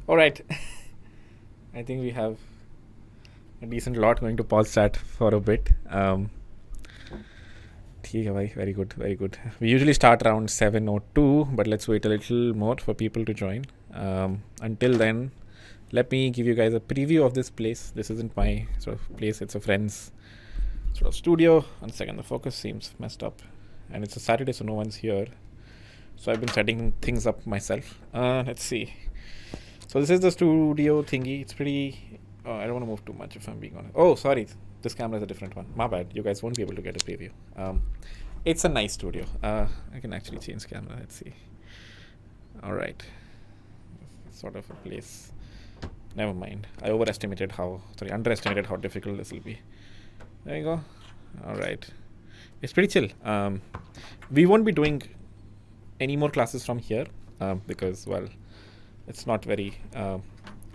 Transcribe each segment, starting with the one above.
All right. I think we have a decent lot going to pause chat for a bit. ठीक है भाई, very good, very good. We usually start around 7:02, but let's wait a little more for people to join. Until then, let me give you guys a preview of this place. This isn't my sort of place, it's a friend's sort of studio. One second, the focus seems messed up. And it's a Saturday, so no one's here. So I've been setting things up myself. Let's see. So this is the studio thingy. It's pretty... I don't want to move too much if I'm being honest. Oh, sorry. This camera is a different one. My bad. You guys won't be able to get a preview. It's a nice studio. I can actually change camera. Let's see. All right. Sort of a place. Never mind. I underestimated how difficult this will be. There you go. All right. It's pretty chill. We won't be doing any more classes from here because, well, it's not very,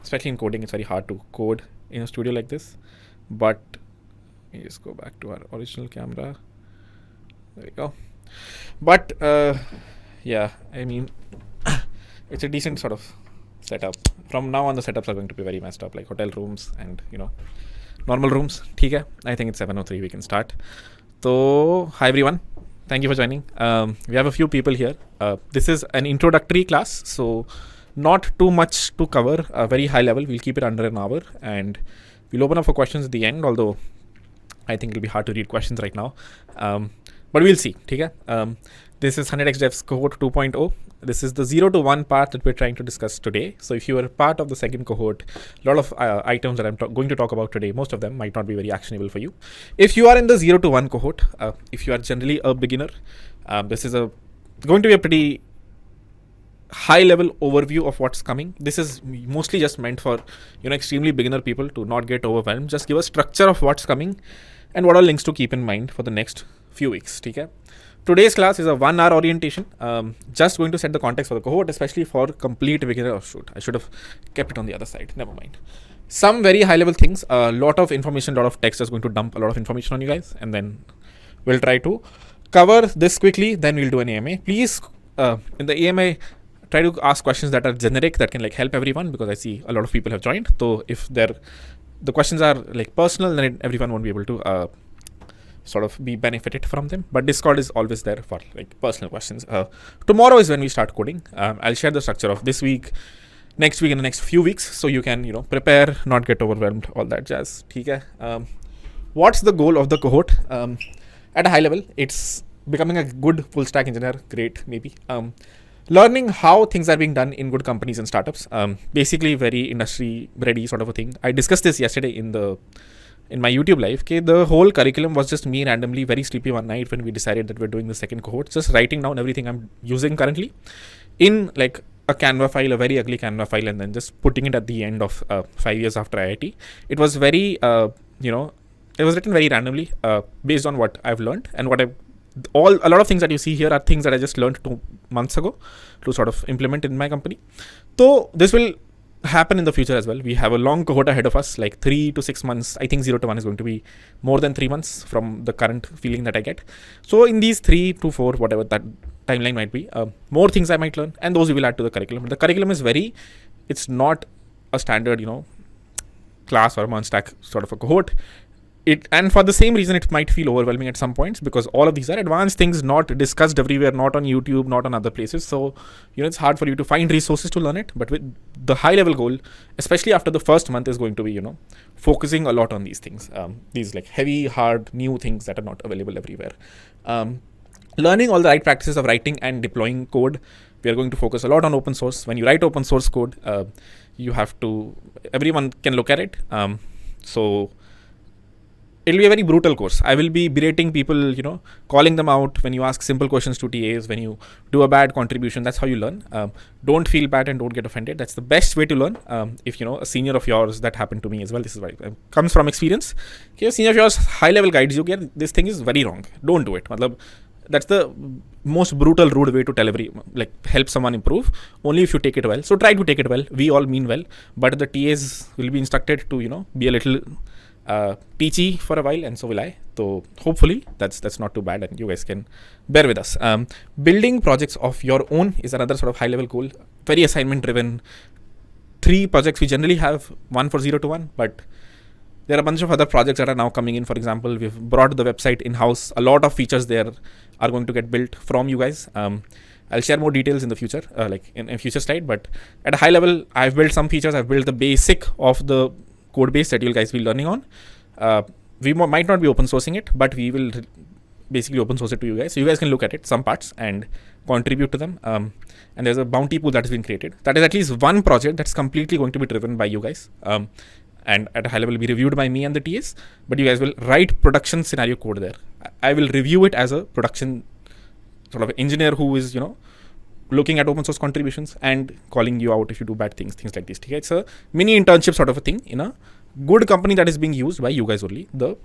especially in coding, it's very hard to code in a studio like this. But let me just go back to our original camera. There we go. But yeah, I mean, it's a decent sort of setup. From now on, the setups are going to be very messed up, like hotel rooms and, normal rooms. ठीक है? I think it's 7:03. We can start. So, hi everyone. Thank you for joining. We have a few people here. This is an introductory class, so not too much to cover. Very high level. We'll keep it under an hour, and we'll open up for questions at the end. Although I think it'll be hard to read questions right now, but we'll see. Okay. This is 100x Devs cohort 2.0. This is the 0 to 1 part that we're trying to discuss today. So if you are part of the second cohort, a lot of items that I'm going to talk about today, most of them might not be very actionable for you. If you are in the 0 to 1 cohort, if you are generally a beginner, this is going to be a pretty high level overview of what's coming. This is mostly just meant for extremely beginner people to not get overwhelmed. Just give a structure of what's coming and what are links to keep in mind for the next few weeks. Okay? Today's class is a 1 hour orientation. Just going to set the context for the cohort, especially for complete beginner. Oh shoot, I should have kept it on the other side. Never mind. Some very high level things. A lot of information, a lot of text is going to dump a lot of information on you guys, and then we'll try to cover this quickly. Then we'll do an AMA. Please, in the AMA, try to ask questions that are generic, that can help everyone, because I see a lot of people have joined. So if the questions are personal, then everyone won't be able to sort of be benefited from them. But Discord is always there for personal questions. Tomorrow is when we start coding. I'll share the structure of this week, next week, and the next few weeks, so you can prepare, not get overwhelmed, all that jazz. Okay. What's the goal of the cohort? At a high level, it's becoming a good full stack engineer. Great, maybe. Learning how things are being done in good companies and startups. Basically very industry ready sort of a thing. I discussed this yesterday in my YouTube live. Okay, the whole curriculum was just me randomly very sleepy one night when we decided that we're doing the second cohort, just writing down everything I'm using currently in a Canva file, a very ugly Canva file, and then just putting it at the end of 5 years after IIT. It was very, it was written very randomly based on what I've learned and a lot of things that you see here are things that I just learned 2 months ago to sort of implement in my company. So this will happen in the future as well. We have a long cohort ahead of us, 3 to 6 months. I think 0 to 1 is going to be more than 3 months from the current feeling that I get. So in these 3 to 4, whatever that timeline might be, more things I might learn, and those we will add to the curriculum. The curriculum is it's not a standard, class or month stack sort of a cohort. And for the same reason, it might feel overwhelming at some points, because all of these are advanced things not discussed everywhere, not on YouTube, not on other places. So, it's hard for you to find resources to learn it. But with the high level goal, especially after the first month, is going to be, focusing a lot on these things, these heavy, hard, new things that are not available everywhere. Learning all the right practices of writing and deploying code. We are going to focus a lot on open source. When you write open source code, everyone can look at it. So it'll be a very brutal course. I will be berating people, calling them out when you ask simple questions to TAs, when you do a bad contribution. That's how you learn. Don't feel bad and don't get offended. That's the best way to learn. If a senior of yours, that happened to me as well. This is why it comes from experience. Okay, a senior of yours high level guides you, this thing is very wrong. Don't do it. That's the most brutal, rude way to tell help someone improve. Only if you take it well. So try to take it well. We all mean well, but the TAs will be instructed to, be a little teachy for a while, and so will I. So hopefully that's not too bad, and you guys can bear with us. Building projects of your own is another sort of high level goal. Very assignment driven. 3 projects. We generally have one for 0 to 1, but there are a bunch of other projects that are now coming in. For example, we've brought the website in-house. A lot of features there are going to get built from you guys. I'll share more details in the future, like in a future slide. But at a high level, I've built some features. I've built the basic of the code base that you guys will be learning on. We might not be open sourcing it, but we will basically open source it to you guys. So you guys can look at it, some parts, and contribute to them. And there's a bounty pool that has been created. That is at least one project that's completely going to be driven by you guys. And at a high level be reviewed by me and the TS, but you guys will write production scenario code there. I will review it as a production sort of engineer who is, looking at open source contributions and calling you out if you do bad things like this. Okay? It's a mini internship sort of a thing in a good company that is being used by you guys only, the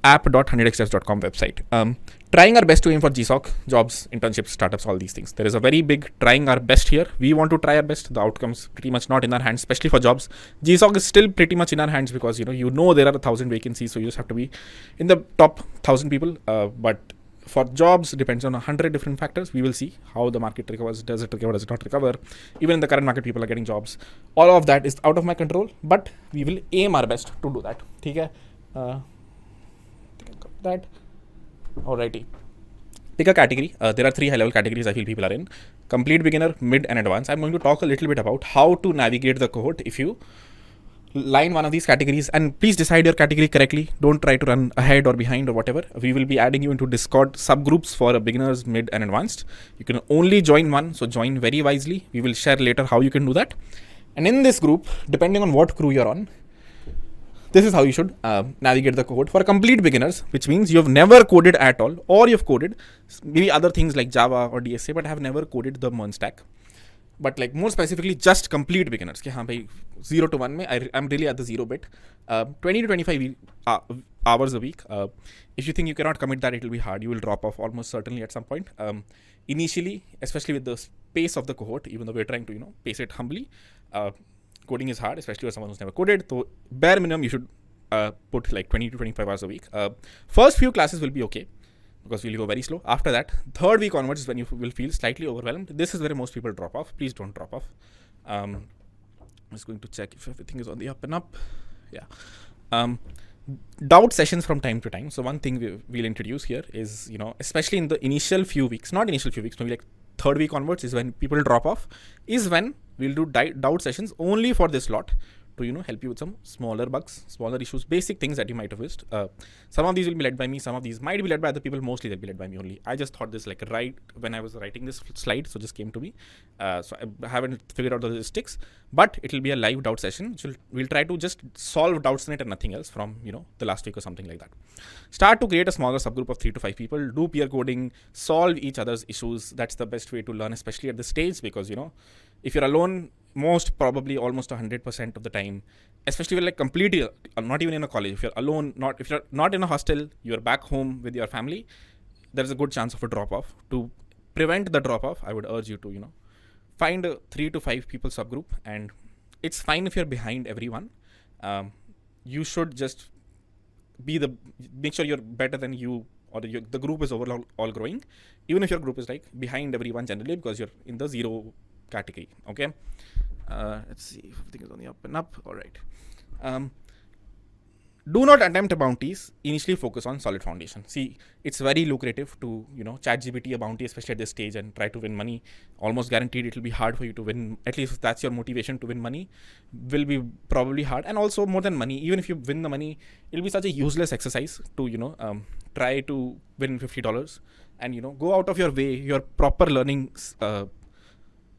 app.100xdev.com website. Trying our best to aim for GSOC, jobs, internships, startups, all these things. There is a very big trying our best here. We want to try our best. The outcome's pretty much not in our hands, especially for jobs. GSOC is still pretty much in our hands because, there are 1,000 vacancies. So you just have to be in the top 1,000 people. But for jobs, depends on 100 different factors. We will see how the market recovers. Does it recover? Does it not recover? Even in the current market, people are getting jobs. All of that is out of my control, but we will aim our best to do that. Okay? That. Alrighty. Pick a category. There are 3 high-level categories I feel people are in. Complete, beginner, mid, and advanced. I'm going to talk a little bit about how to navigate the cohort if you line one of these categories, and please decide your category correctly. Don't try to run ahead or behind or whatever. We will be adding you into Discord subgroups for beginners, mid, and advanced. You can only join one, so join very wisely. We will share later how you can do that. And in this group, depending on what crew you're on, this is how you should navigate the code. For complete beginners, which means you've never coded at all, or you've coded maybe other things like Java or DSA, but have never coded the MERN stack. But like more specifically, just complete beginners. Ke, haan, bhai, 0 to 1, I'm really at the 0 bit. 20 to 25 hours a week. If you think you cannot commit that, it will be hard. You will drop off almost certainly at some point. Initially, especially with the pace of the cohort, even though we're trying to pace it humbly, coding is hard, especially for someone who's never coded. So bare minimum, you should put like 20 to 25 hours a week. First few classes will be okay because we'll go very slow. After that, third week onwards is when you will feel slightly overwhelmed. This is where most people drop off. Please don't drop off. I'm just going to check if everything is on the up and up. Yeah. Doubt sessions from time to time. So one thing we'll introduce here is, especially in the initial few weeks, not initial few weeks, maybe like third week onwards is when people drop off, is when we'll do doubt sessions only for this lot to, help you with some smaller bugs, smaller issues, basic things that you might have missed. Some of these will be led by me. Some of these might be led by other people. Mostly they'll be led by me only. I just thought this like right when I was writing this slide. So just came to me. So I haven't figured out the logistics, but it will be a live doubt session. Which we'll try to just solve doubts in it and nothing else from, the last week or something like that. Start to create a smaller subgroup of 3 to 5 people, do peer coding, solve each other's issues. That's the best way to learn, especially at this stage, because, if you're alone, most probably almost 100% of the time, especially when like completely, not even in a college, if you're alone, if you're not in a hostel, you're back home with your family, there's a good chance of a drop off. To prevent the drop off, I would urge you to, find a 3 to 5 people subgroup, and it's fine if you're behind everyone. You should just make sure you're better than you, or the group is overall all growing, even if your group is like behind everyone generally, because you're in the 0 category. Okay. Let's see if everything is on the up and up. All right. Do not attempt bounties. Initially focus on solid foundation. See, it's very lucrative to, ChatGPT a bounty, especially at this stage, and try to win money. Almost guaranteed it will be hard for you to win. At least if that's your motivation to win money, will be probably hard. And also more than money, even if you win the money, it'll be such a useless exercise to, try to win $50 and, go out of your way, your proper learning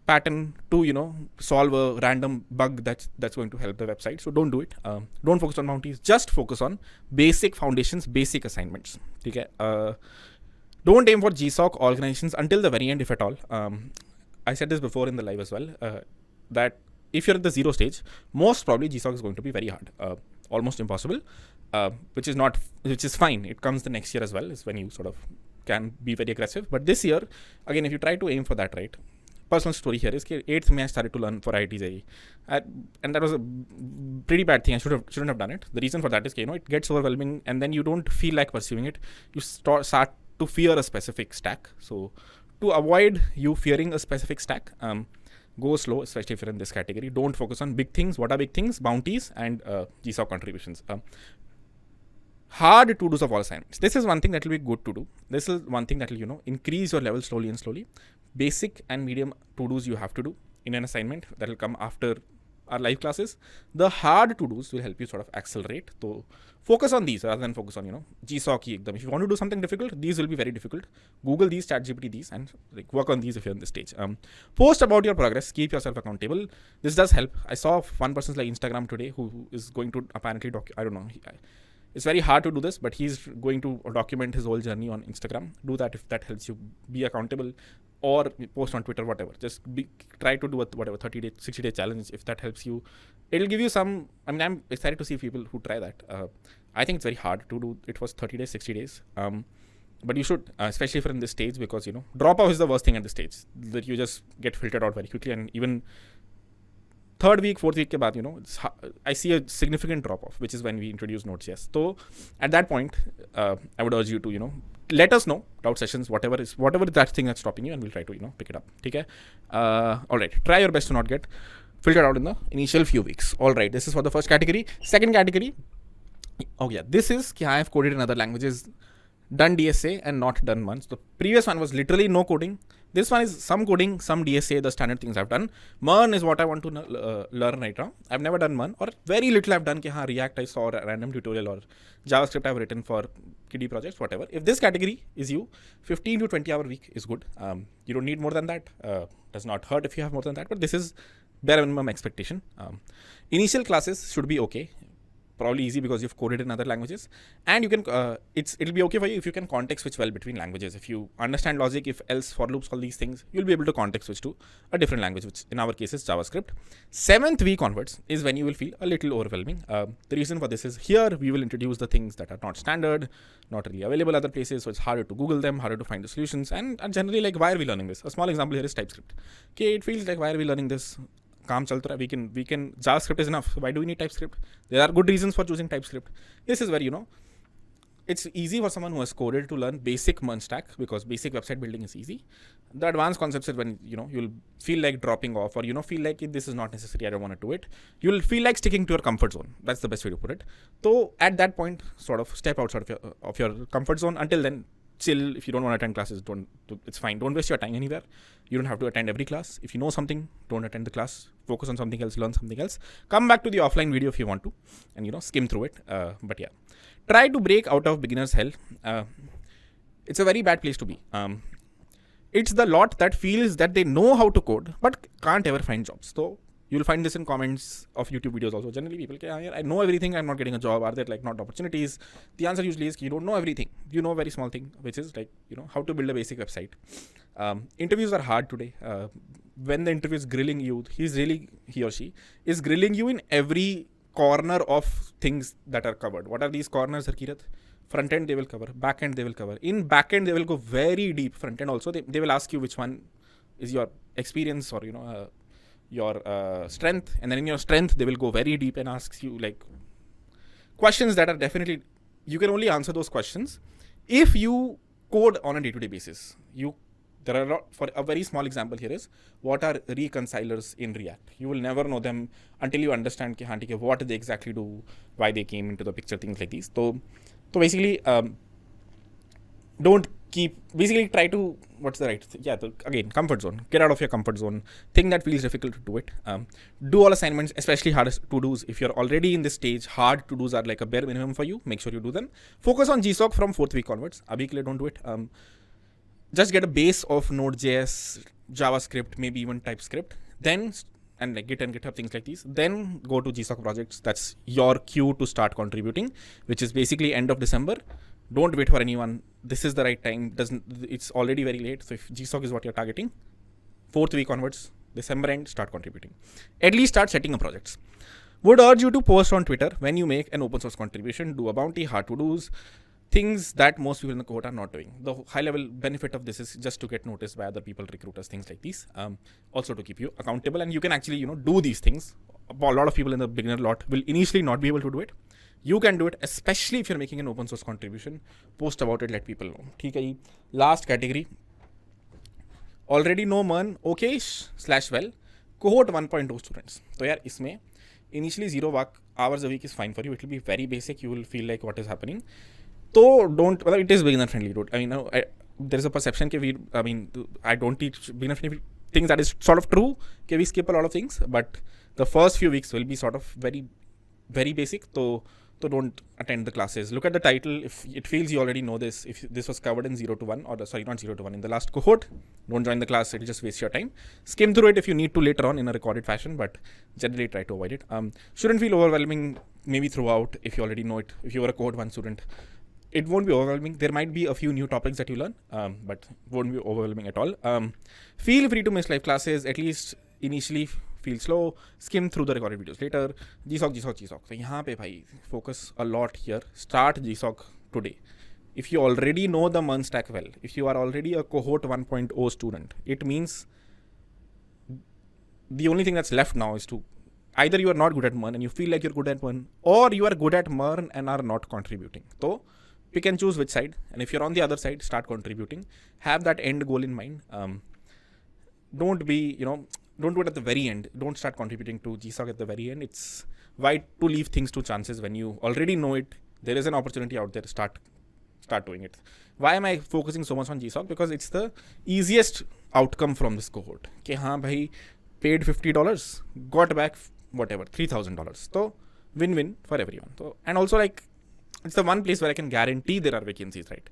pattern to solve a random bug that's going to help the website. So don't do it. Don't focus on bounties. Just focus on basic foundations, basic assignments. Okay. Don't aim for GSOC organizations until the very end, if at all. I said this before in the live as well, that if you're at the 0 stage, most probably GSOC is going to be very hard, almost impossible, which is fine. It comes the next year as well, is when you sort of can be very aggressive. But this year, again, if you try to aim for that, right? Personal story here is 8th May I started to learn for IIT JEE, and that was a pretty bad thing. I shouldn't have done it. The reason for that is it gets overwhelming, and then you don't feel like pursuing it. You start to fear a specific stack. So to avoid you fearing a specific stack, Go slow, especially if you're in this category. Don't focus on big things. What are big things? Bounties and GSOC contributions. Hard to-dos of all assignments. This is one thing that will be good to do. This is one thing that will, increase your level slowly and slowly. Basic and medium to-dos you have to do in an assignment that will come after our live classes. The hard to-dos will help you sort of accelerate. So focus on these rather than focus on, GSOC. If you want to do something difficult, these will be very difficult. Google these, ChatGPT these, and work on these if you're in this stage. Post about your progress. Keep yourself accountable. This does help. I saw one person's Instagram today who is going to apparently I don't know. It's very hard to do this, but he's going to document his whole journey on Instagram. Do that if that helps you be accountable, or post on Twitter, whatever. Just try to do whatever 30-day, 60-day challenge if that helps you. It'll give you some. I'm excited to see people who try that. I think it's very hard to do. It was 30 days, 60 days. But you should, especially if you're in this stage, because drop off is the worst thing at this stage. That you just get filtered out very quickly, and even third week, fourth week ke baad, I see a significant drop off, which is when we introduce Node.js. So at that point, I would urge you to, let us know, doubt sessions, whatever that thing that's stopping you, and we'll try to, pick it up. Okay? All right. Try your best to not get filtered out in the initial few weeks. All right. This is for the first category. Second category. Oh yeah. This is I have coded in other languages, done DSA and not done once. The previous one was literally no coding. This one is some coding, some DSA, the standard things I've done. MERN is what I want to learn right now. I've never done MERN, or very little I've done. React I saw a random tutorial, or JavaScript I've written for kiddie projects, whatever. If this category is you, 15 to 20 hour week is good. You don't need more than that. Does not hurt if you have more than that, but this is bare minimum expectation. Initial classes should be okay. Probably easy because you've coded in other languages, and you can it'll be okay for you if you can context switch well between languages. If you understand logic, if else, for loops, all these things, you'll be able to context switch to a different language, which in our case is JavaScript. 7th week onwards is when you will feel a little overwhelming. The reason for this is here we will introduce the things that are not standard, not really available other places, so it's harder to Google them, harder to find the solutions, and generally, like, why are we learning this? A small example here is TypeScript. Okay, it feels like, why are we learning this? Kaam chalta hai, we can JavaScript is enough. Why do we need TypeScript? There are good reasons for choosing TypeScript. This is where it's easy for someone who has coded to learn basic MERN stack, because basic website building is easy. The advanced concepts is when you'll feel like dropping off, or feel like this is not necessary, I don't want to do it. You'll feel like sticking to your comfort zone. That's the best way to put it. So at that point, sort of step outside of your comfort zone. Until then, chill. If you don't want to attend classes, it's fine. Don't waste your time anywhere. You don't have to attend every class. If you know something, don't attend the class. Focus on something else, learn something else. Come back to the offline video if you want to, and skim through it. But yeah, try to break out of beginner's hell. It's a very bad place to be. It's the lot that feels that they know how to code but can't ever find jobs. So you'll find this in comments of YouTube videos also. Generally, people say, I know everything, I'm not getting a job. Are there not opportunities? The answer usually is you don't know everything. You know a very small thing, which is how to build a basic website. Interviews are hard today. When the interview is grilling you, he or she is grilling you in every corner of things that are covered. What are these corners, Harkirat? Front end they will cover, back end they will cover. In back end they will go very deep. Front end also they will ask you which one is your experience, or your strength, and then in your strength they will go very deep and ask you questions that are definitely, you can only answer those questions if you code on a day-to-day basis. There are a lot. For a very small example here is, what are reconcilers in React? You will never know them until you understand what they exactly do, why they came into the picture, things like these. So basically, try to, again, comfort zone. Get out of your comfort zone. Thing that feels difficult to do it. Do all assignments, especially hard to-dos. If you're already in this stage, hard to-dos are like a bare minimum for you. Make sure you do them. Focus on GSOC from 4th week onwards. Abhi ke liye don't do it. Just get a base of Node.js, JavaScript, maybe even TypeScript. Then, and Git and GitHub, things like these. Then go to GSOC projects. That's your cue to start contributing, which is basically end of December. Don't wait for anyone. This is the right time. It's already very late. So if GSOC is what you're targeting, 4th week onwards, December end, start contributing. At least start setting up projects. Would urge you to post on Twitter when you make an open source contribution. Do a bounty, hard to do's, things that most people in the cohort are not doing. The high level benefit of this is just to get noticed by other people, recruiters, things like these. Also to keep you accountable, and you can actually do these things. A lot of people in the beginner lot will initially not be able to do it. You can do it, especially if you're making an open source contribution. Post about it, let people know. Okay, last category. Already know MERN, okay/well. cohort 1.0 students. So yeah, isme initially 0 hours a week is fine for you. It will be very basic. You will feel like what is happening. So don't, well, it is beginner friendly, dude. I mean, there is a perception I don't teach beginner friendly things. That is sort of true. We skip a lot of things, but the first few weeks will be sort of very, very basic. So don't attend the classes. Look at the title. If it feels you already know this, if this was covered in 0 to 1, or not 0 to 1, in the last cohort, don't join the class. It'll just waste your time. Skim through it if you need to later on in a recorded fashion, but generally try to avoid it. Shouldn't feel overwhelming maybe throughout if you already know it. If you were a cohort 1 student, it won't be overwhelming. There might be a few new topics that you learn, but won't be overwhelming at all. Feel free to miss live classes, at least initially. Feel slow, skim through the recorded videos later. GSOC. So यहाँ पे भाई focus a lot here. Start GSOC today. If you already know the MERN stack well, if you are already a cohort 1.0 student, it means the only thing that's left now is to either you are not good at MERN and you feel like you're good at MERN, or you are good at MERN and are not contributing. So pick and choose which side, and if you're on the other side, start contributing. Have that end goal in mind. Don't do it at the very end. Don't start contributing to GSOC at the very end. It's why to leave things to chances when you already know it. There is an opportunity out there. Start doing it. Why am I focusing so much on GSOC? Because it's the easiest outcome from this cohort. Okay, haan bhai, paid $50, got back whatever, $3,000. So win-win for everyone. So, and also like, it's the one place where I can guarantee there are vacancies, right?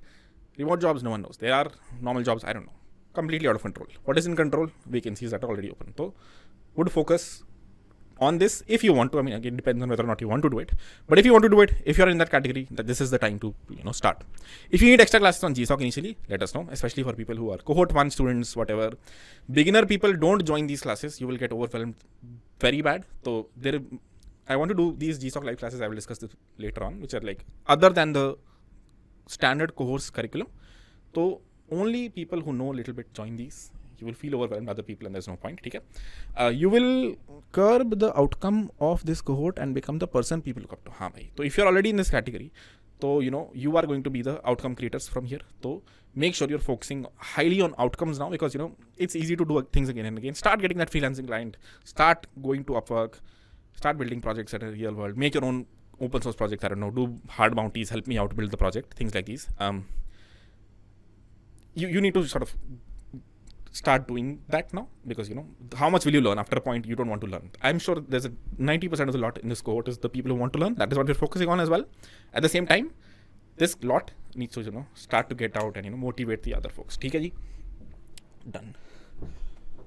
Remote jobs, no one knows. There are normal jobs, I don't know. Completely out of control. What is in control? Vacancies that are already open. So would focus on this if you want to. I mean, again, depends on whether or not you want to do it. But if you want to do it, if you're in that category, that this is the time to start. If you need extra classes on GSOC initially, let us know, especially for people who are cohort 1 students, whatever. Beginner people, don't join these classes. You will get overwhelmed very bad. So I want to do these GSOC live classes. I will discuss this later on, which are like other than the standard course curriculum. So only people who know a little bit join these. You will feel overwhelmed, other people, and there's no point. Okay? You will curb the outcome of this cohort and become the person people look up to. Haan bhai. So if you're already in this category, so you are going to be the outcome creators from here. So make sure you're focusing highly on outcomes now, because it's easy to do things again and again. Start getting that freelancing client. Start going to Upwork. Start building projects at a real world. Make your own open source projects. I don't know. Do hard bounties. Help me out build the project. Things like these. You need to sort of start doing that now, because how much will you learn? After a point, you don't want to learn. I'm sure there's a 90% of the lot in this cohort is the people who want to learn. That is what we're focusing on as well. At the same time, this lot needs to start to get out and motivate the other folks. Okay, ji? Done.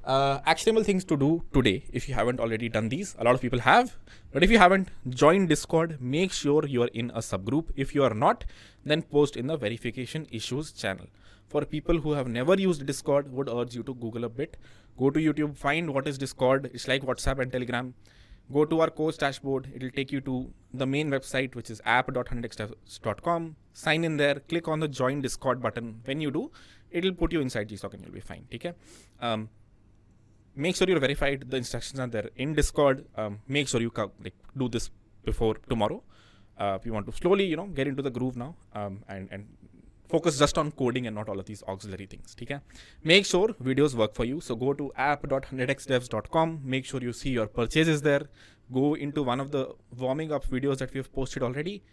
Actionable things to do today, if you haven't already done these. A lot of people have, but if you haven't, join Discord. Make sure you are in a subgroup. If you are not, then post in the verification issues channel. For people who have never used Discord, would urge you to Google a bit. Go to YouTube, find what is Discord. It's like WhatsApp and Telegram. Go to our course dashboard. It will take you to the main website, which is app.100xdevs.com. Sign in there. Click on the join Discord button. When you do, it will put you inside GSOC and you'll be fine. Okay? Make sure you're verified. The instructions are there in Discord. Make sure you do this before tomorrow. If you want to slowly, get into the groove now, and focus just on coding and not all of these auxiliary things. Okay? Make sure videos work for you. So go to app.100xdevs.com. Make sure you see your purchases there. Go into one of the warming up videos that we have posted already.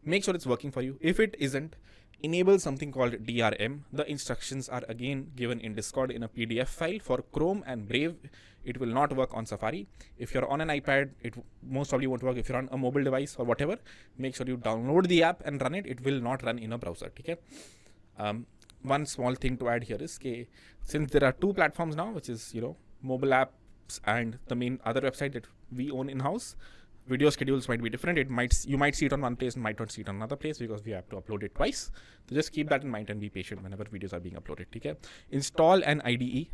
Make sure it's working for you. If it isn't, enable something called DRM. The instructions are again given in Discord in a PDF file for Chrome and Brave. It will not work on Safari. If you're on an iPad, it most probably won't work. If you're on a mobile device or whatever, make sure you download the app and run it. It will not run in a browser. Okay? One small thing to add here is, since there are two platforms now, which is mobile apps and the main other website that we own in-house, video schedules might be different. You might see it on one place and might not see it on another place, because we have to upload it twice. So just keep that in mind and be patient whenever videos are being uploaded. Okay? Install an IDE.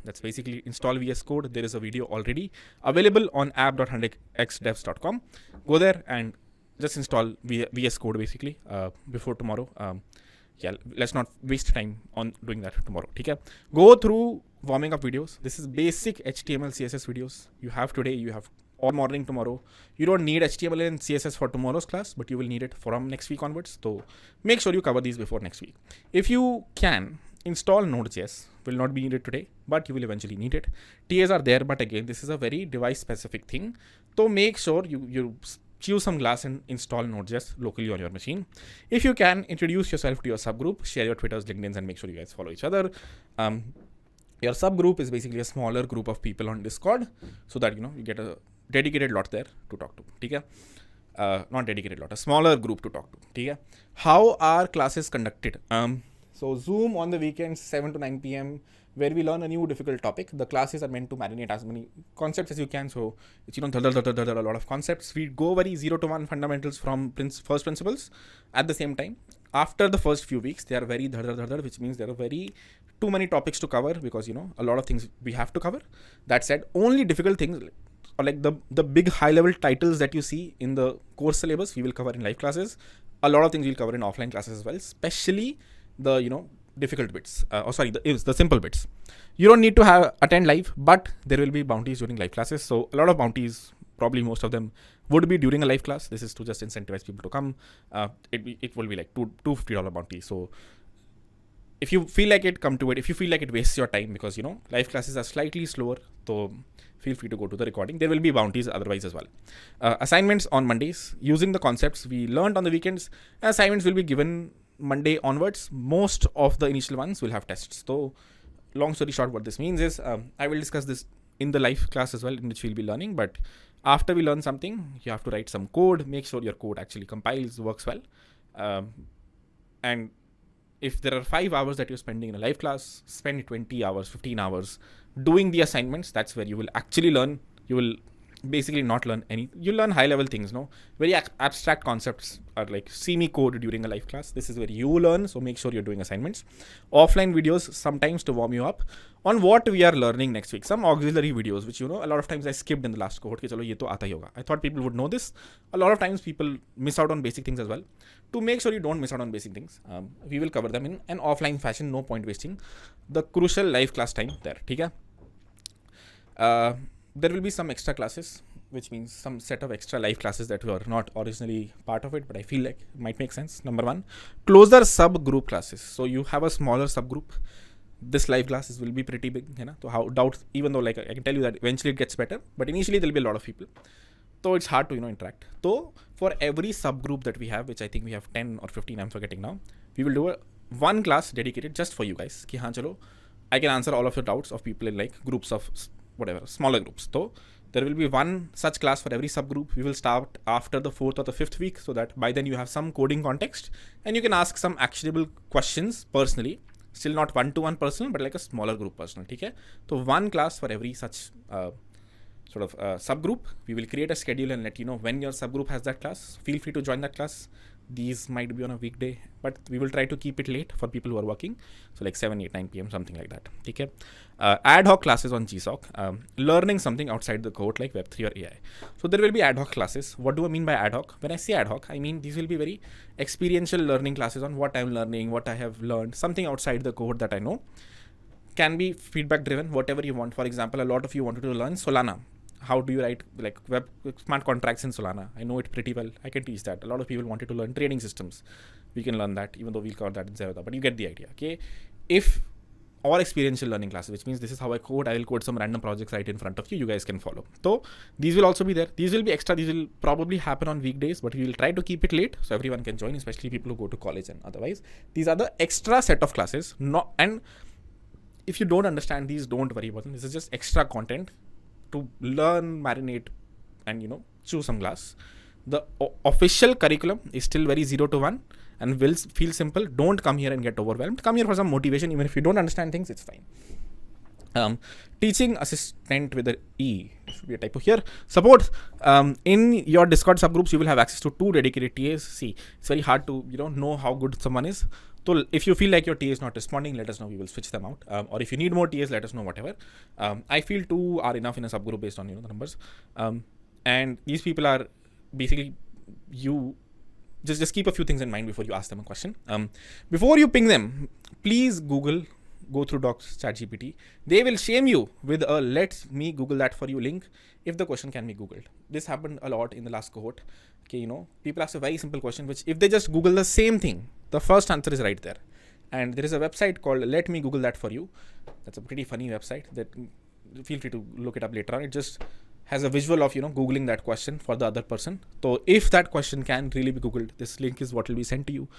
That's basically install VS Code. There is a video already available on app.100xdevs.com. Go there and just install VS Code basically before tomorrow. Let's not waste time on doing that tomorrow. Okay? Go through warming up videos. This is basic HTML, CSS videos. You have today, you have all morning tomorrow. You don't need HTML and CSS for tomorrow's class, but you will need it from next week onwards. So make sure you cover these before next week. If you can, install Node.js will not be needed today, but you will eventually need it. TAs are there, but again, this is a very device specific thing. So make sure you choose some class and install Node.js locally on your machine. If you can, introduce yourself to your subgroup, share your Twitters, LinkedIn's, and make sure you guys follow each other. Your subgroup is basically a smaller group of people on Discord, so that you get a dedicated lot there to talk to. Okay? Not dedicated lot, a smaller group to talk to. Okay? How are classes conducted? So Zoom on the weekends, 7 to 9 p.m., where we learn a new difficult topic. The classes are meant to marinate as many concepts as you can. So it's a lot of concepts. We go very 0 to 1 fundamentals from first principles. At the same time, after the first few weeks, they are very which means there are very too many topics to cover, because a lot of things we have to cover. That said, only difficult things, or like the big high level titles that you see in the course syllabus, we will cover in live classes. A lot of things we'll cover in offline classes as well, especially the difficult bits, the simple bits. You don't need to attend live, but there will be bounties during live classes. So a lot of bounties, probably most of them, would be during a live class. This is to just incentivize people to come. It will be like $250 bounty. So if you feel like it, come to it. If you feel like it wastes your time, because live classes are slightly slower, so feel free to go to the recording. There will be bounties otherwise as well. Assignments on Mondays using the concepts we learned on the weekends. Assignments will be given Monday onwards. Most of the initial ones will have tests. So long story short, what this means is I will discuss this in the live class as well, in which we'll be learning. But after we learn something, you have to write some code, make sure your code actually compiles, works well. And if there are 5 hours that you're spending in a live class, spend 20 hours, 15 hours doing the assignments. That's where you will actually learn. You will basically not learn you learn high level things, very abstract concepts are like see me code during a live class. This is where you learn. So make sure you're doing assignments. Offline videos sometimes to warm you up on what we are learning next week. Some auxiliary videos, which a lot of times I skipped in the last cohort. Chalo, ye to aata hi hoga. I thought people would know this. A lot of times people miss out on basic things as well. To make sure you don't miss out on basic things, we will cover them in an offline fashion. No point wasting the crucial live class time there. Okay? There will be some extra classes, which means some set of extra live classes that were not originally part of it, but I feel like it might make sense. Number one, closer subgroup classes. So you have a smaller subgroup. This live classes will be pretty big, so even though I can tell you that eventually it gets better, but initially there'll be a lot of people. So it's hard to, interact. So for every subgroup that we have, which I think we have 10 or 15, I'm forgetting now, we will do one class dedicated just for you guys. Ki haan chalo, I can answer all of your doubts of people in like groups of whatever, smaller groups. So there will be one such class for every subgroup. We will start after the 4th or the 5th week, so that by then you have some coding context and you can ask some actionable questions personally. Still not one-to-one personal, but like a smaller group personal. Okay? So one class for every such subgroup. We will create a schedule and let you know when your subgroup has that class. Feel free to join that class. These might be on a weekday, but we will try to keep it late for people who are working. So like 7, 8, 9 p.m, something like that. Okay? Ad hoc classes on GSOC. Learning something outside the cohort like Web3 or AI. So there will be ad hoc classes. What do I mean by ad hoc? When I say ad hoc, I mean these will be very experiential learning classes on what I'm learning, what I have learned, something outside the cohort that I know. Can be feedback driven, whatever you want. For example, a lot of you wanted to learn Solana. How do you write like web smart contracts in Solana? I know it pretty well. I can teach that. A lot of people wanted to learn trading systems. We can learn that, even though we'll cover that in Zerodha. But you get the idea, okay? Or experiential learning classes, which means this is how I code. I will code some random projects right in front of you. You guys can follow. So these will also be there. These will be extra. These will probably happen on weekdays, but we will try to keep it late so everyone can join, especially people who go to college and otherwise. These are the extra set of classes. And if you don't understand these, don't worry about them. This is just extra content to learn, marinate, and choose some class. The official curriculum is still very 0 to 1 and will feel simple. Don't come here and get overwhelmed. Come here for some motivation. Even if you don't understand things, it's fine. Teaching assistant with an E, should be a typo here. Support. In your Discord subgroups, you will have access to 2 dedicated TAs. See, it's very hard to know how good someone is. So if you feel like your TA is not responding, let us know. We will switch them out. Or if you need more TAs, let us know, whatever. I feel 2 are enough in a subgroup based on the numbers. And these people are basically you. Just keep a few things in mind before you ask them a question. Before you ping them, please go through Docs, ChatGPT. They will shame you with a let me Google that for you link if the question can be Googled. This happened a lot in the last cohort. Okay, people ask a very simple question, which if they just Google the same thing, the first answer is right there. And there is a website called Let Me Google That For You. That's a pretty funny website that feel free to look it up later on. It just has a visual of, Googling that question for the other person. So if that question can really be Googled, this link is what will be sent to you.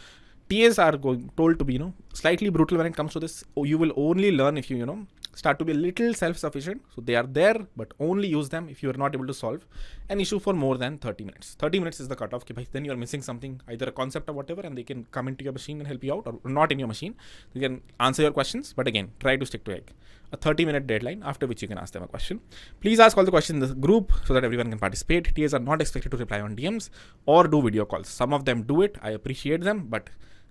TAs are told to be, slightly brutal when it comes to this. You will only learn if you, start to be a little self-sufficient. So they are there, but only use them if you are not able to solve an issue for more than 30 minutes. 30 minutes is the cutoff. Then you are missing something, either a concept or whatever, and they can come into your machine and help you out, or not in your machine. They can answer your questions, but again, try to stick to a 30-minute deadline, after which you can ask them a question. Please ask all the questions in the group so that everyone can participate. TAs are not expected to reply on DMs or do video calls. Some of them do it. I appreciate them, but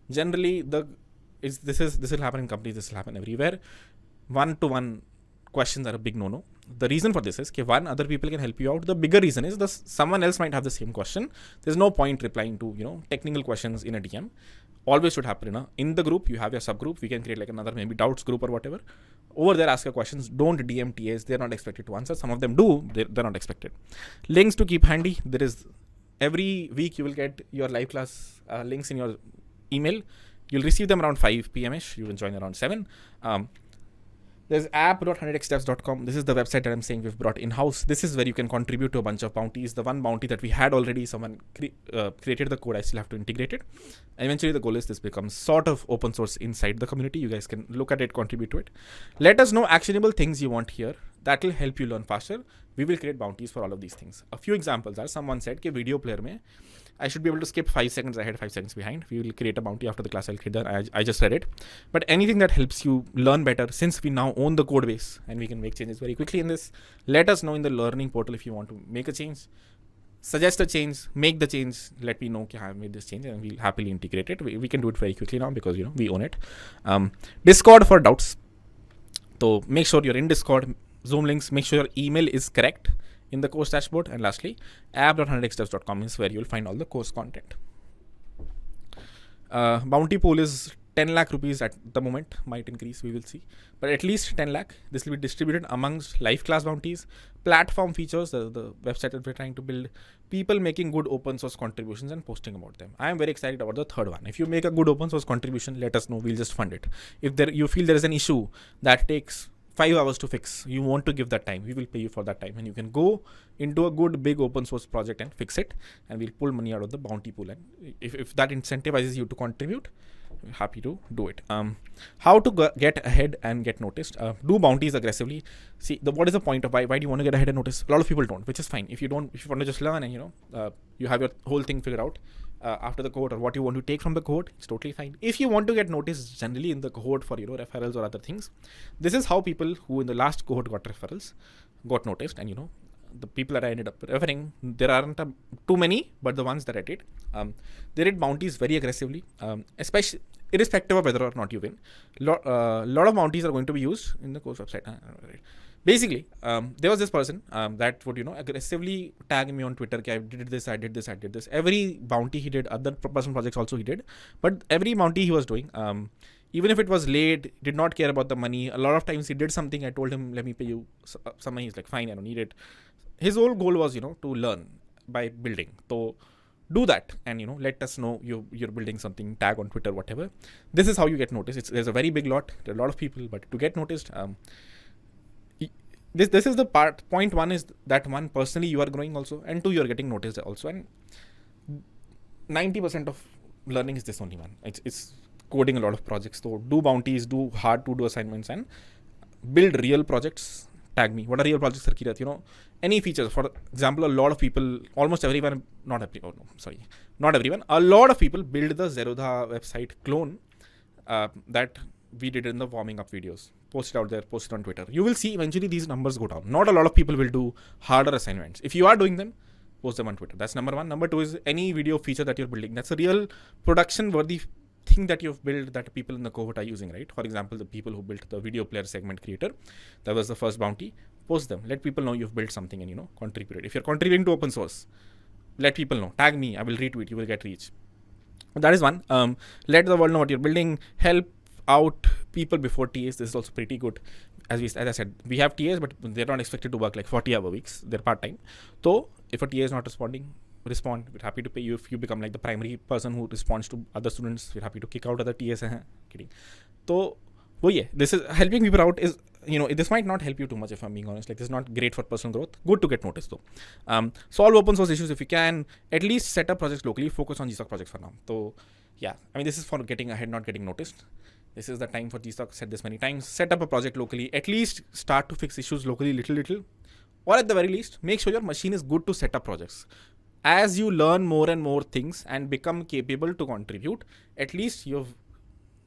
generally this will happen in companies. This will happen everywhere. One-to-one questions are a big no-no. The reason for this is one, other people can help you out. The bigger reason is someone else might have the same question. There's no point replying to technical questions in a DM. Always should happen in the group. You have your subgroup. We can create like another maybe doubts group or whatever. Over there, ask your questions. Don't DM TAs. They're not expected to answer. Some of them do. They're not expected. Links to keep handy. There is every week you will get your live class links in your email. You'll receive them around 5 p.m.ish. You can join around 7. There's app.100xsteps.com. This is the website that I'm saying we've brought in-house. This is where you can contribute to a bunch of bounties. The one bounty that we had already, someone created the code. I still have to integrate it. And eventually the goal is this becomes sort of open source inside the community. You guys can look at it, contribute to it. Let us know actionable things you want here. That will help you learn faster. We will create bounties for all of these things. A few examples are, someone said, video player mein, I should be able to skip 5 seconds ahead, 5 seconds behind. We will create a bounty after the class. I'll create that. I just read it. But anything that helps you learn better, since we now own the code base and we can make changes very quickly in this, let us know in the learning portal if you want to make a change. Suggest a change, make the change, let me know I have made this change, and we'll happily integrate it. We can do it very quickly now because we own it. Discord for doubts. So make sure you're in Discord. Zoom links, make sure your email is correct in the course dashboard. And lastly, app.100xsteps.com is where you'll find all the course content. Bounty pool is 10 lakh rupees at the moment, might increase, we will see, but at least 10 lakh. This will be distributed amongst live class bounties, platform features, the website that we're trying to build, people making good open source contributions and posting about them. I am very excited about the third one. If you make a good open source contribution, let us know, we'll just fund it. If you feel there is an issue that takes 5 hours to fix, you want to give that time, we will pay you for that time, and you can go into a good big open source project and fix it, and we'll pull money out of the bounty pool. And if that incentivizes you to contribute, we're happy to do it. How to get ahead and get noticed? Do bounties aggressively. See, what is the point of why do you want to get ahead and notice? A lot of people don't, which is fine. If you want to just learn and you have your whole thing figured out after the cohort, or what you want to take from the cohort, it's totally fine. If you want to get noticed generally in the cohort for referrals or other things, this is how people who in the last cohort got referrals got noticed. And the people that I ended up referring, there aren't too many, but the ones that I did, they did bounties very aggressively, especially irrespective of whether or not you win. Lot of bounties are going to be used in the course website. Basically, there was this person that would aggressively tag me on Twitter. I did this, I did this, I did this. Every bounty he did, other personal projects also he did, but every bounty he was doing, even if it was late, did not care about the money. A lot of times he did something, I told him, let me pay you some money. He's like, fine, I don't need it. His whole goal was, to learn by building. So do that, and let us know you're building something, tag on Twitter, whatever. This is how you get noticed. There's a very big lot. There are a lot of people, but to get noticed, this is the part. Point one is that one, personally you are growing also, and two, you're getting noticed also. And 90% of learning is this only one. It's coding a lot of projects. So do bounties, do hard to do assignments, and build real projects. Tag me. What are real projects, Sarkirat? Any features. For example, a lot of people, almost everyone, not everyone, a lot of people build the Zerodha website clone that we did in the warming up videos. Post it out there, post it on Twitter. You will see eventually these numbers go down. Not a lot of people will do harder assignments. If you are doing them, post them on Twitter. That's number one. Number two is any video feature that you're building. That's a real production worthy thing that you've built that people in the cohort are using, right? For example, the people who built the video player segment creator, that was the first bounty. Post them. Let people know you've built something and contribute. If you're contributing to open source, let people know. Tag me. I will retweet. You will get reach. That is one. Let the world know what you're building. Help out people before TAs. This is also pretty good. As I said, we have TAs, but they're not expected to work like 40-hour weeks. They're part-time. So If a TA is not responding, respond. We're happy to pay you. If you become like the primary person who responds to other students, we're happy to kick out other TAs. Kidding. So, this is helping people out is, this might not help you too much if I'm being honest. Like, this is not great for personal growth. Good to get noticed though. Solve open source issues if you can. At least set up projects locally. Focus on GSOC projects for now. So, yeah, I mean, this is for getting ahead, not getting noticed. This is the time for GSOC. Said this many times. Set up a project locally. At least start to fix issues locally, little. Or at the very least, make sure your machine is good to set up projects. As you learn more and more things and become capable to contribute, at least you've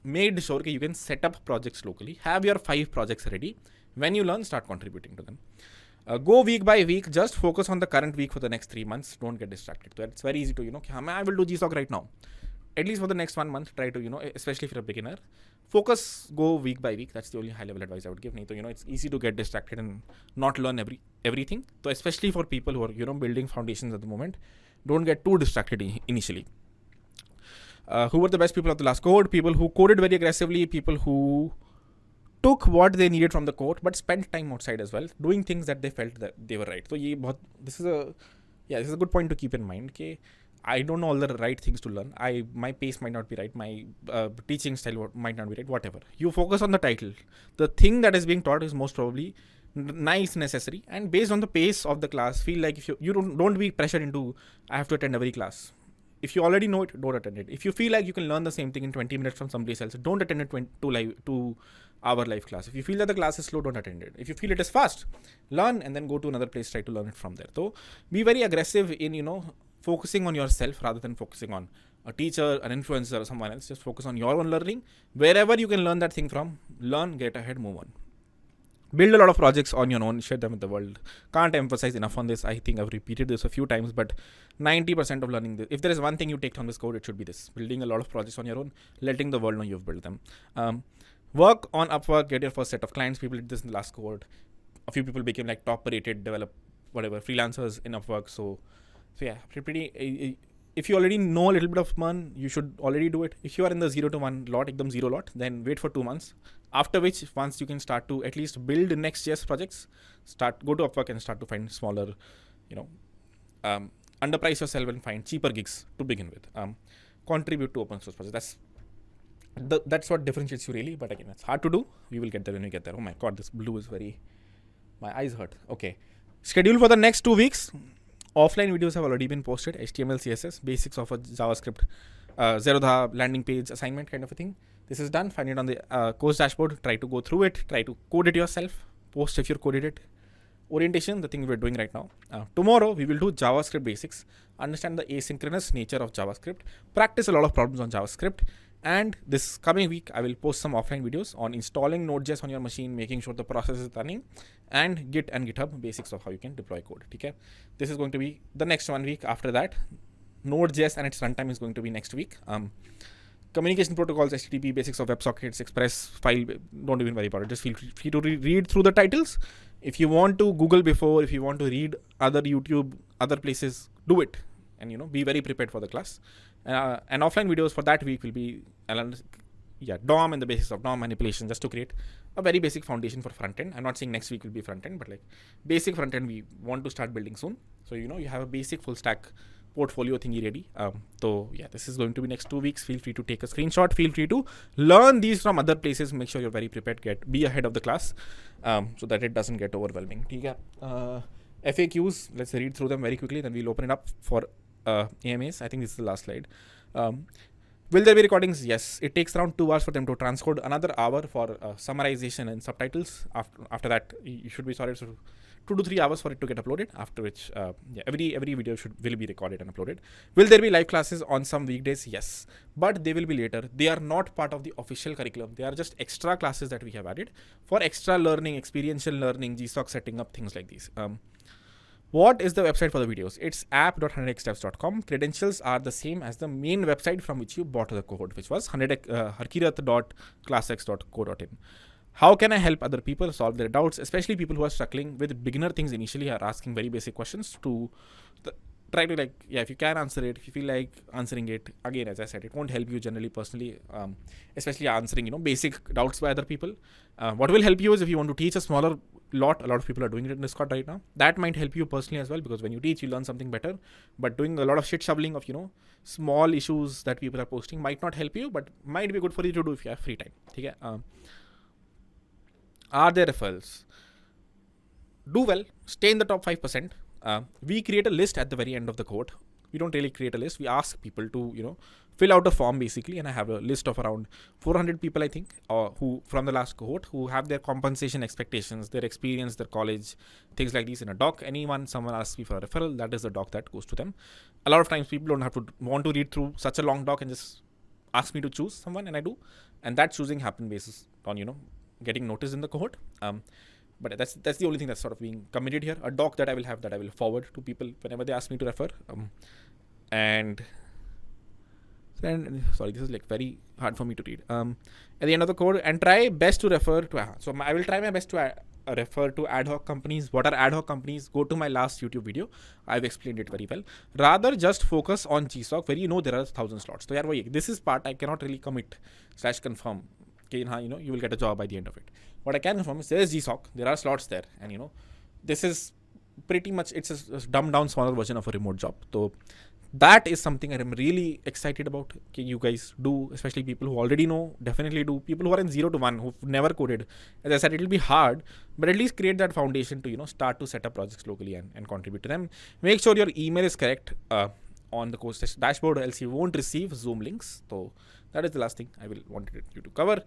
made sure that you can set up projects locally. Have your 5 projects ready. When you learn, start contributing to them. Go week by week. Just focus on the current week for the next 3 months. Don't get distracted. So it's very easy to, I will do GSOC right now. At least for the next 1 month, try to, especially if you're a beginner, focus, go week by week. That's the only high level advice I would give. So, it's easy to get distracted and not learn everything. So especially for people who are, building foundations at the moment, don't get too distracted initially. Who were the best people of the last cohort? People who coded very aggressively, people who took what they needed from the code, but spent time outside as well, doing things that they felt that they were right. So this is a good point to keep in mind. Okay, I don't know all the right things to learn. My pace might not be right. My teaching style might not be right. Whatever. You focus on the title. The thing that is being taught is most probably nice, necessary, and based on the pace of the class, feel like if you don't be pressured into I have to attend every class. If you already know it, don't attend it. If you feel like you can learn the same thing in 20 minutes from someplace else, don't attend a 2-hour live class. If you feel that the class is slow, don't attend it. If you feel it is fast, learn and then go to another place, try to learn it from there. So be very aggressive in, focusing on yourself rather than focusing on a teacher, an influencer, or someone else. Just focus on your own learning. Wherever you can learn that thing from, learn, get ahead, move on. Build a lot of projects on your own, share them with the world. Can't emphasize enough on this. I think I've repeated this a few times, but 90% of learning this, if there is one thing you take from this code, it should be this: building a lot of projects on your own, letting the world know you've built them. Work on Upwork, get your first set of clients. People did this in the last cohort. A few people became like top rated freelancers in Upwork. So yeah, pretty. If you already know a little bit of Mern, you should already do it. If you are in the 0 to 1 lot, ekdam 0 lot, then wait for 2 months. After which, once you can start to at least build Next.js projects, go to Upwork and start to find smaller, underprice yourself and find cheaper gigs to begin with. Contribute to open source projects. That's what differentiates you really. But again, it's hard to do. We will get there when we get there. Oh my god, this blue is my eyes hurt. Okay. Schedule for the next 2 weeks. Offline videos have already been posted. HTML, CSS, basics of a JavaScript, Zerodha landing page assignment kind of a thing. This is done. Find it on the course dashboard. Try to go through it. Try to code it yourself. Post if you're coded it. Orientation, the thing we're doing right now. Tomorrow, we will do JavaScript basics. Understand the asynchronous nature of JavaScript. Practice a lot of problems on JavaScript. And this coming week, I will post some offline videos on installing Node.js on your machine, making sure the process is running, and Git and GitHub, basics of how you can deploy code. Okay? This is going to be the next 1 week. After that, Node.js and its runtime is going to be next week. Communication protocols, HTTP, basics of WebSockets, Express, file, don't even worry about it. Just feel free to read through the titles. If you want to Google before, if you want to read other YouTube, other places, do it. And, be very prepared for the class. And offline videos for that week will be DOM and the basics of DOM manipulation, just to create a very basic foundation for front end. I'm not saying next week will be front end, but like basic front end we want to start building soon. So, you have a basic full stack portfolio thingy ready. So yeah, this is going to be next 2 weeks. Feel free to take a screenshot. Feel free to learn these from other places. Make sure you're very prepared. Be ahead of the class, so that it doesn't get overwhelming. FAQs, let's read through them very quickly. Then we'll open it up for AMAs. I think this is the last slide. Will there be recordings? Yes. It takes around 2 hours for them to transcode. Another hour for summarization and subtitles. After that, you should be sorry. So 2 to 3 hours for it to get uploaded. After which, every video will be recorded and uploaded. Will there be live classes on some weekdays? Yes, but they will be later. They are not part of the official curriculum. They are just extra classes that we have added for extra learning, experiential learning, GSOC setting up, things like these. What is the website for the videos? It's app.100xdevs.com. Credentials are the same as the main website from which you bought the cohort, which was harkirath.classx.co.in. How can I help other people solve their doubts, especially people who are struggling with beginner things initially, are asking very basic questions to try to, like, yeah, if you can answer it, if you feel like answering it, again, as I said, it won't help you generally personally, especially answering, basic doubts by other people. What will help you is if you want to teach a smaller lot. A lot of people are doing it in Discord right now. That might help you personally as well, because when you teach, you learn something better. But doing a lot of shit shoveling of, small issues that people are posting might not help you, but might be good for you to do if you have free time. Okay? Are there referrals? Do well, stay in the top 5%. We create a list at the very end of the cohort. We don't really create a list. We ask people to, fill out a form basically, and I have a list of around 400 people, I think, who from the last cohort, who have their compensation expectations, their experience, their college, things like these in a doc. Someone asks me for a referral, that is the doc that goes to them. A lot of times people don't have to want to read through such a long doc and just ask me to choose someone, and I do. And that choosing happen basis on, getting noticed in the cohort. But that's the only thing that's sort of being committed here. A doc that I will forward to people whenever they ask me to refer. And sorry, this is like very hard for me to read. At the end of the code, and try best to refer to. So I will try my best to refer to ad hoc companies. What are ad hoc companies? Go to my last YouTube video. I've explained it very well. Rather, just focus on GSOC, where there are 1,000 slots. So this is part I cannot really commit / confirm. Okay, you will get a job by the end of it. What I can confirm is there is GSOC. There are slots there, and this is pretty much, it's a dumbed down smaller version of a remote job. So that is something I'm really excited about. Okay, you guys do, especially people who already know, definitely do. People who are in 0 to 1, who've never coded. As I said, it'll be hard, but at least create that foundation to, start to set up projects locally and contribute to them. Make sure your email is correct on the course dashboard, or else you won't receive Zoom links. So that is the last thing I will wanted you to cover.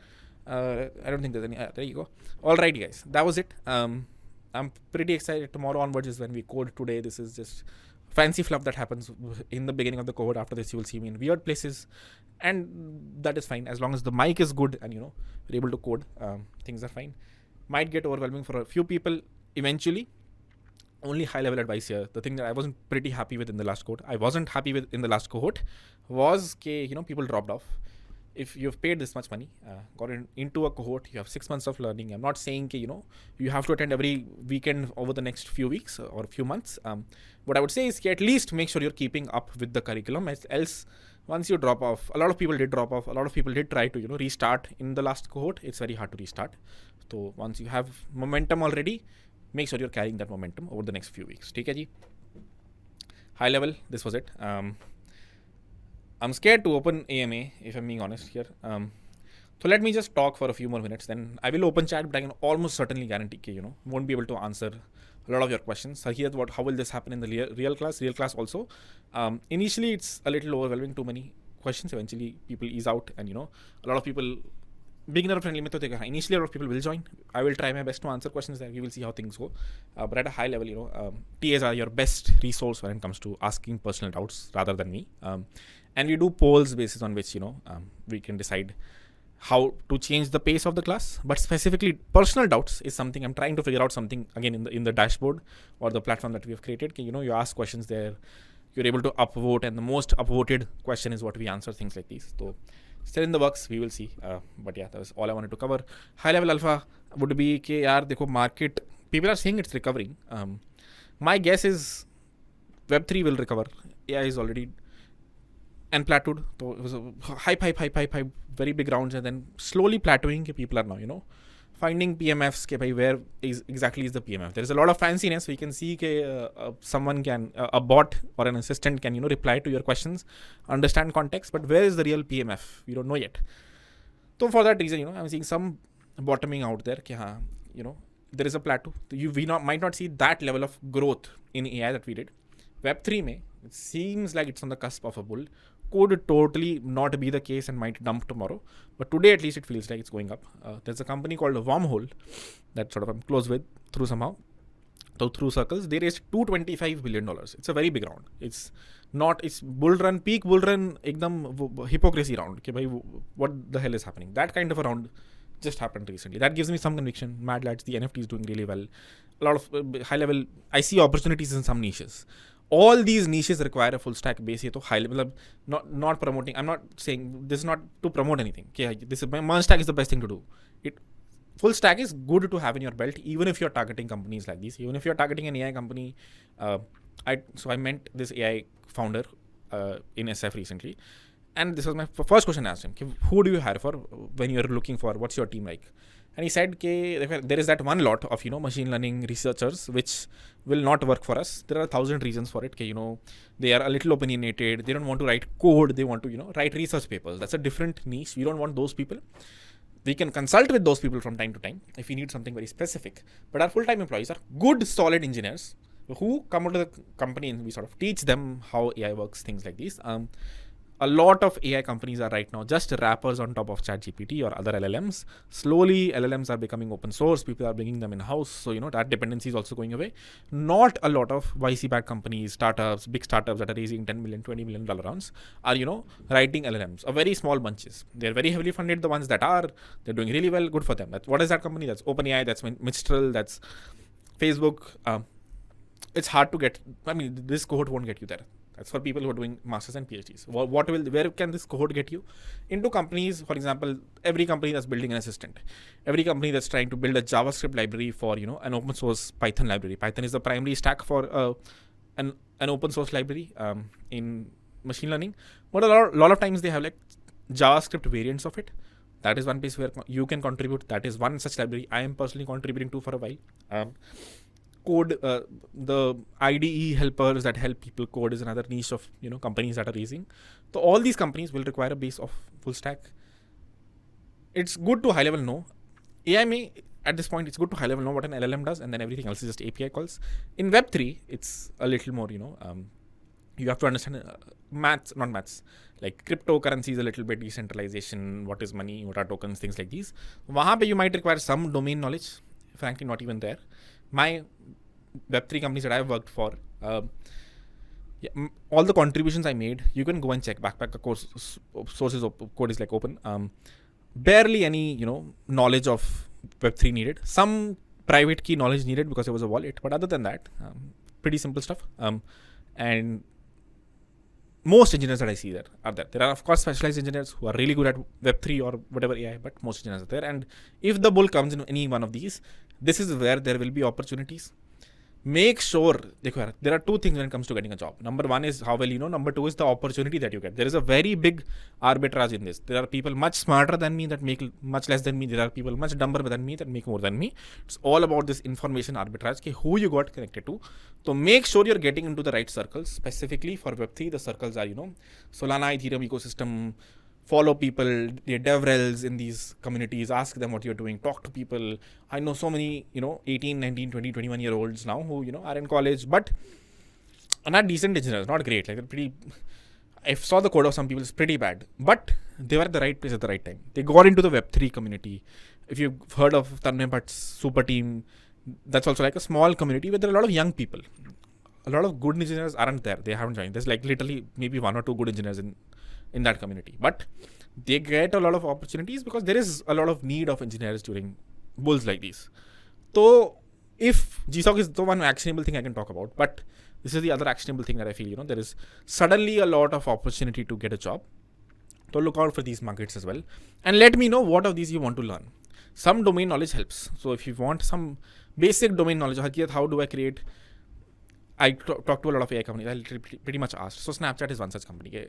I don't think there's any. There you go. All right, guys, that was it. I'm pretty excited. Tomorrow onwards is when we code. Today, this is just fancy fluff that happens in the beginning of the code. After this, you will see me in weird places, and that is fine as long as the mic is good and we're able to code. Things are fine. Might get overwhelming for a few people eventually. Only high level advice here. The thing that I wasn't pretty happy with in the last code, I wasn't happy with in the last cohort, was people dropped off. If you've paid this much money, got into a cohort, you have 6 months of learning. I'm not saying you have to attend every weekend over the next few weeks or a few months. What I would say is at least make sure you're keeping up with the curriculum. Else, once you drop off, a lot of people did drop off. A lot of people did try to restart in the last cohort. It's very hard to restart. So once you have momentum already, make sure you're carrying that momentum over the next few weeks. Take care, ji. High level, this was it. I'm scared to open AMA, if I'm being honest here. So let me just talk for a few more minutes. Then I will open chat, but I can almost certainly guarantee won't be able to answer a lot of your questions. So here's how will this happen in the real class? Real class also. Initially, it's a little overwhelming, too many questions. Eventually, people ease out, and a lot of people, beginner friendly method. Initially, a lot of people will join. I will try my best to answer questions there. We will see how things go. But at a high level, TAs are your best resource when it comes to asking personal doubts rather than me. And we do polls basis on which we can decide how to change the pace of the class. But specifically, personal doubts is something I'm trying to figure out something again in the dashboard or the platform that we have created. You ask questions there, you're able to upvote, and the most upvoted question is what we answer. Things like these. So still in the works, we will see. But yeah, that was all I wanted to cover. High level alpha would be market. People are saying it's recovering. My guess is Web3 will recover. AI is already and plateaued. So it was a hype, very big rounds, and then slowly plateauing. People are now, finding PMFs. Where exactly is the PMF? There is a lot of fanciness. We can see someone can, a bot or an assistant can, reply to your questions, understand context, but where is the real PMF? We don't know yet. So for that reason, I'm seeing some bottoming out there. There is a plateau. We might not see that level of growth in AI that we did. Web3 it seems like it's on the cusp of a bull. Could totally not be the case and might dump tomorrow. But today, at least, it feels like it's going up. There's a company called Wormhole that sort of I'm close with through circles. They raised $225 billion. It's a very big round. It's bull run, peak bull run, ekdam hypocrisy round. Okay, what the hell is happening? That kind of a round just happened recently. That gives me some conviction. Mad Lads, the NFT is doing really well. A lot of high level, I see opportunities in some niches. All these niches require a full stack base. So high level, not promoting. I'm not saying this is not to promote anything. Okay, merge stack is the best thing to do. Full stack is good to have in your belt, even if you're targeting companies like these. Even if you're targeting an AI company, I met this AI founder in SF recently, and this was my first question I asked him: who do you hire for when you're looking for what's your team like? And he said, there is that one lot of machine learning researchers which will not work for us. There are 1,000 reasons for it. They are a little opinionated. They don't want to write code. They want to write research papers. That's a different niche. We don't want those people. We can consult with those people from time to time if we need something very specific. But our full-time employees are good, solid engineers who come into the company and we sort of teach them how AI works, things like these. A lot of AI companies are right now just wrappers on top of ChatGPT or other LLMs. Slowly, LLMs are becoming open source. People are bringing them in-house. So, that dependency is also going away. Not a lot of YC-backed companies, startups, big startups that are raising $10 million, $20 million rounds are, writing LLMs. A very small bunches. They're very heavily funded. The ones that are, they're doing really well. Good for them. What is that company? That's OpenAI, that's Mistral, that's Facebook. It's hard to get. This cohort won't get you there. That's for people who are doing masters and PhDs. Where can this cohort get you? Into companies, for example, every company that's building an assistant, every company that's trying to build a JavaScript library for an open source Python library. Python is the primary stack for an open source library in machine learning. But a lot of times they have like JavaScript variants of it. That is one place where you can contribute. That is one such library I am personally contributing to for a while. Code, the IDE helpers that help people code is another niche of companies that are raising. So all these companies will require a base of full stack. It's good to high level know. AI at this point, it's good to high level know what an LLM does, and then everything else is just API calls. In Web3, it's a little more, you have to understand not maths, like cryptocurrencies, a little bit decentralization, what is money, what are tokens, things like these. Wahan pe you might require some domain knowledge, frankly not even there. My Web3 companies that I've worked for, all the contributions I made, you can go and check. Backpacker course sources of code is like open. Barely any knowledge of Web3 needed. Some private key knowledge needed because it was a wallet, but other than that, pretty simple stuff. And most engineers that I see there are there. There are of course specialized engineers who are really good at Web3 or whatever AI, but most engineers are there. And if the bull comes in any one of these, this is where there will be opportunities. Make sure, there are two things when it comes to getting a job. Number one is how well you know. Number two is the opportunity that you get. There is a very big arbitrage in this. There are people much smarter than me that make much less than me. There are people much dumber than me that make more than me. It's all about this information arbitrage, who you got connected to. So make sure you're getting into the right circles. Specifically for Web3, the circles are, Solana, Ethereum ecosystem. Follow people, the DevRels in these communities, ask them what you're doing, talk to people. I know so many, 18, 19, 20, 21 year olds now who, are in college, but are not decent engineers, not great. Like they're pretty, I saw the code of some people, it's pretty bad, but they were at the right place at the right time. They got into the Web3 community. If you've heard of Tanmay Bhatt's super team, that's also like a small community where there are a lot of young people. A lot of good engineers aren't there. They haven't joined. There's like literally maybe one or two good engineers in that community, but they get a lot of opportunities because there is a lot of need of engineers during bulls like these. So if GSOC is the one actionable thing I can talk about, but this is the other actionable thing that I feel, there is suddenly a lot of opportunity to get a job. So look out for these markets as well. And let me know what of these you want to learn. Some domain knowledge helps. So if you want some basic domain knowledge, how do I create? I talk to a lot of AI companies. I pretty much asked. So Snapchat is one such company.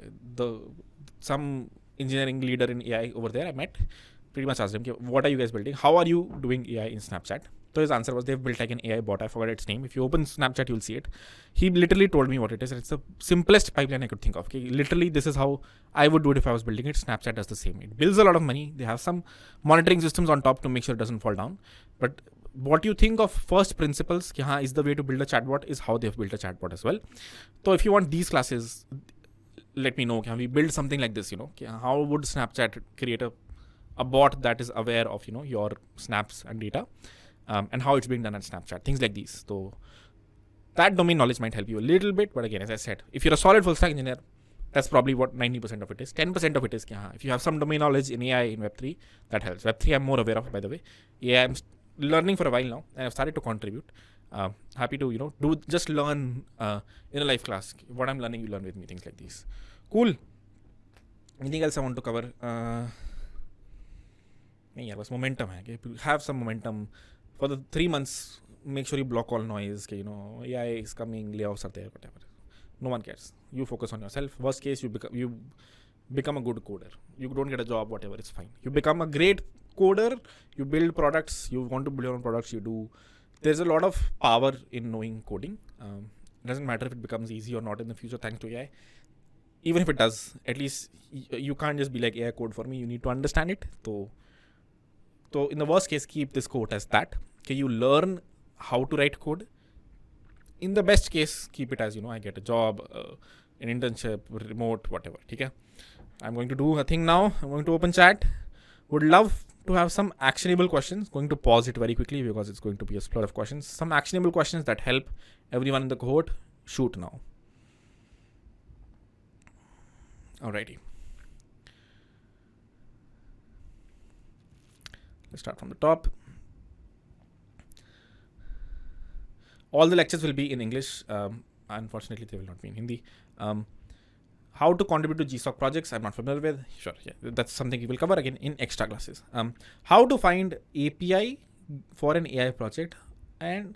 Some engineering leader in AI over there I met, pretty much asked him, what are you guys building? How are you doing AI in Snapchat? So his answer was they've built like an AI bot. I forgot its name. If you open Snapchat, you'll see it. He literally told me what it is. It's the simplest pipeline I could think of. Okay, literally, this is how I would do it if I was building it. Snapchat does the same. It builds a lot of money. They have some monitoring systems on top to make sure it doesn't fall down. But what you think of first principles is the way to build a chatbot is how they've built a chatbot as well. So if you want these classes, let me know. Can we build something like this? How would Snapchat create a bot that is aware of your snaps and data, and how it's being done at Snapchat? Things like these. So that domain knowledge might help you a little bit. But again, as I said, if you're a solid full stack engineer, that's probably what 90% of it is. 10% of it is if you have some domain knowledge in AI in Web3, that helps. Web3 I'm more aware of, by the way. AI I'm learning for a while now, and I've started to contribute. Happy to just learn in a live class. What I'm learning, you learn with me. Things like these. Cool. Anything else I want to cover? Momentum. Have some momentum for the 3 months. make sure you block all noise. Okay, AI is coming, layoffs are there, whatever. No one cares. You focus on yourself. Worst case, you become a good coder. You don't get a job, whatever. It's fine. You become a great coder. You build products. You want to build your own products. You do. There's a lot of power in knowing coding. It doesn't matter if it becomes easy or not in the future thanks to AI. Even if it does, at least you can't just be like AI code for me. You need to understand it. So in the worst case, keep this quote as that. Okay, you learn how to write code. In the best case, keep it as I get a job, an internship, remote, whatever. Okay, I'm going to do a thing now. I'm going to open chat. Would love to have some actionable questions. Going to pause it very quickly because it's going to be a flood of questions. Some actionable questions that help everyone in the cohort. Shoot now. Alrighty. Let's start from the top. All the lectures will be in English. Unfortunately, they will not be in Hindi. How to contribute to GSOC projects, I'm not familiar with. Sure, yeah, that's something we will cover again in extra classes. How to find API for an AI project, and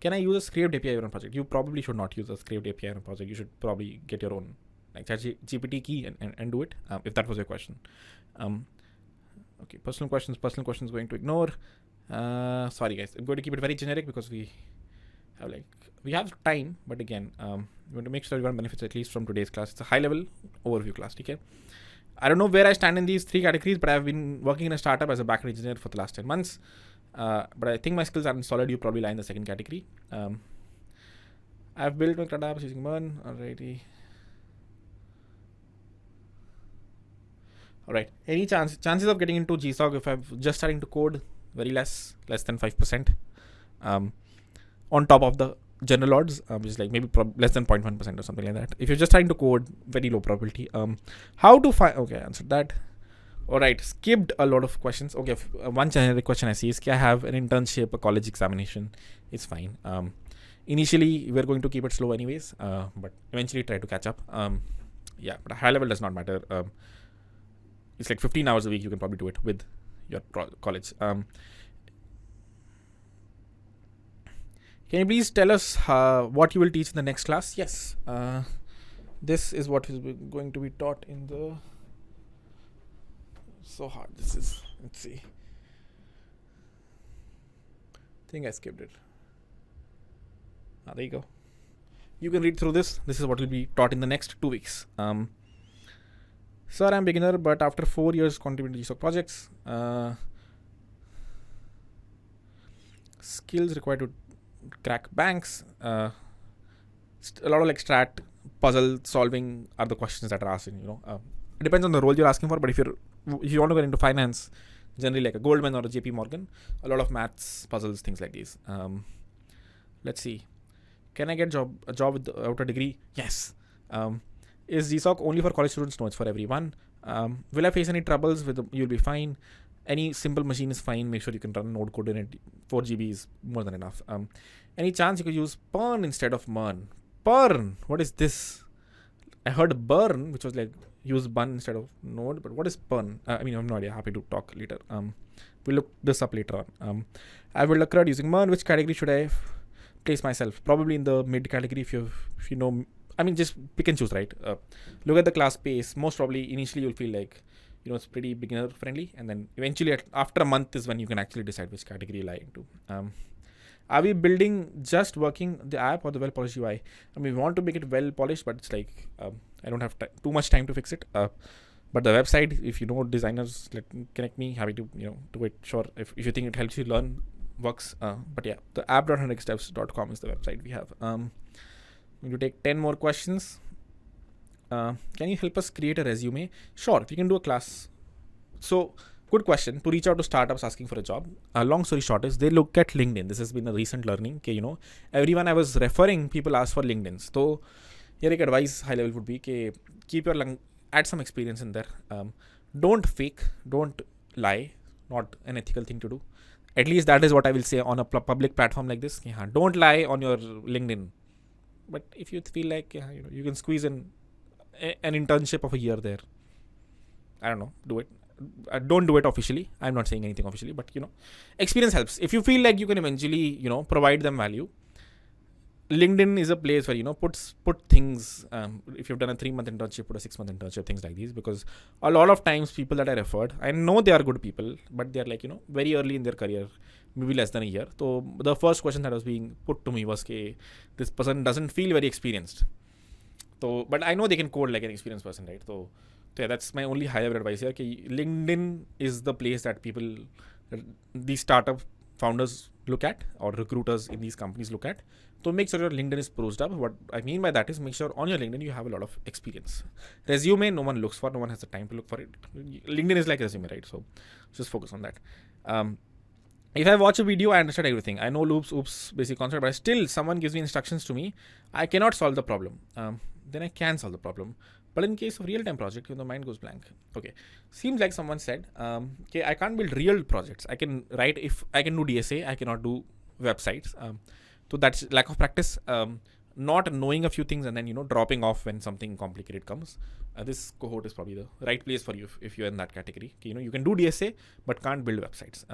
can I use a Scraped API on a project? You probably should not use a Scraped API on a project. You should probably get your own like ChatGPT key and do it, if that was your question. Okay, personal questions going to ignore. Sorry guys, I'm going to keep it very generic because we have time, but again, we want to make sure everyone benefits at least from today's class. It's a high level overview class. Okay, I don't know where I stand in these three categories, but I've been working in a startup as a backend engineer for the last 10 months. But I think my skills aren't solid. You probably lie in the second category. I've built my startups using MERN. Alright. Any chances of getting into GSOC if I'm just starting to code? Very less than 5%. On top of the general odds, which is like maybe less than 0.1% or something like that. If you're just trying to code, very low probability. How to find? Okay, I answered that. Alright, skipped a lot of questions. Okay, one generic question I see is, can I have an internship, a college examination? It's fine. Initially, we're going to keep it slow anyways, but eventually try to catch up. Yeah, but a high level does not matter. It's like 15 hours a week. You can probably do it with your college. Can you please tell us what you will teach in the next class? Yes. This is what is going to be taught in the... So hard. This is... Let's see. I think I skipped it. There you go. You can read through this. This is what will be taught in the next 2 weeks. Sir, I'm beginner, but after 4 years contributing to GSOC projects, skills required to crack banks, a lot of like strat, puzzle solving are the questions that are asked. It depends on the role you're asking for, but if you want to get into finance, generally like a Goldman or a JP Morgan, a lot of maths, puzzles, things like these. Let's see. Can I get a job without a degree? Yes. Is GSOC only for college students? No, it's for everyone. Will I face any troubles with you'll be fine. Any simple machine is fine. Make sure you can run node code in it. 4 GB is more than enough. Any chance you could use Pern instead of MERN? Pern? What is this? I heard burn, which was like use bun instead of node, but what is Pern? I have no idea. Happy to talk later. We'll look this up later on. I will occur using MERN. Which category should I place myself? Probably in the mid category if you know. Just pick and choose, right? Look at the class pace. Most probably, initially, you'll feel like, it's pretty beginner friendly. And then eventually, after a month is when you can actually decide which category you lie into. Are we building just working the app or the well-polished UI? We want to make it well-polished, but it's like, I don't have too much time to fix it. But the website, if you know designers, connect me. Happy to, do it. Sure. If you think it helps you learn, works. But yeah, the app.hendrixdevs.com is the website we have. I'm going to take 10 more questions. Can you help us create a resume? Sure, we can do a class. So, good question. To reach out to startups asking for a job. Long story short is they look at LinkedIn. This has been a recent learning. Okay, everyone I was referring, people ask for LinkedIn. So, here advice high level would be keep your add some experience in there. Don't fake, don't lie. Not an ethical thing to do. At least that is what I will say on a public platform like this. Don't lie on your LinkedIn. But if you feel like you can squeeze in an internship of a year there, I don't know, do it. Don't do it officially. I'm not saying anything officially, but experience helps. If you feel like you can eventually provide them value, LinkedIn is a place where put things. If you've done a 3-month internship, put a 6-month internship, things like these. Because a lot of times people that I referred, I know they are good people, but they are like very early in their career, maybe less than a year. So the first question that was being put to me was, "Okay, this person doesn't feel very experienced." So, but I know they can code like an experienced person, right? So yeah, that's my only high level advice here. Okay, LinkedIn is the place that people, these startup founders look at, or recruiters in these companies look at. So make sure your LinkedIn is prosed up. What I mean by that is make sure on your LinkedIn you have a lot of experience. Resume, no one looks for, no one has the time to look for it. LinkedIn is like resume, right? So just focus on that. If I watch a video, I understand everything. I know loops, oops, basic concept, but still someone gives me instructions to me. I cannot solve the problem. Then I can solve the problem. But in case of real-time project, the mind goes blank. Okay. Seems like someone said, okay, I can't build real projects. I can write, if I can do DSA, I cannot do websites. So that's lack of practice. Not knowing a few things and then, dropping off when something complicated comes. This cohort is probably the right place for you if you're in that category. Okay, you can do DSA, but can't build websites.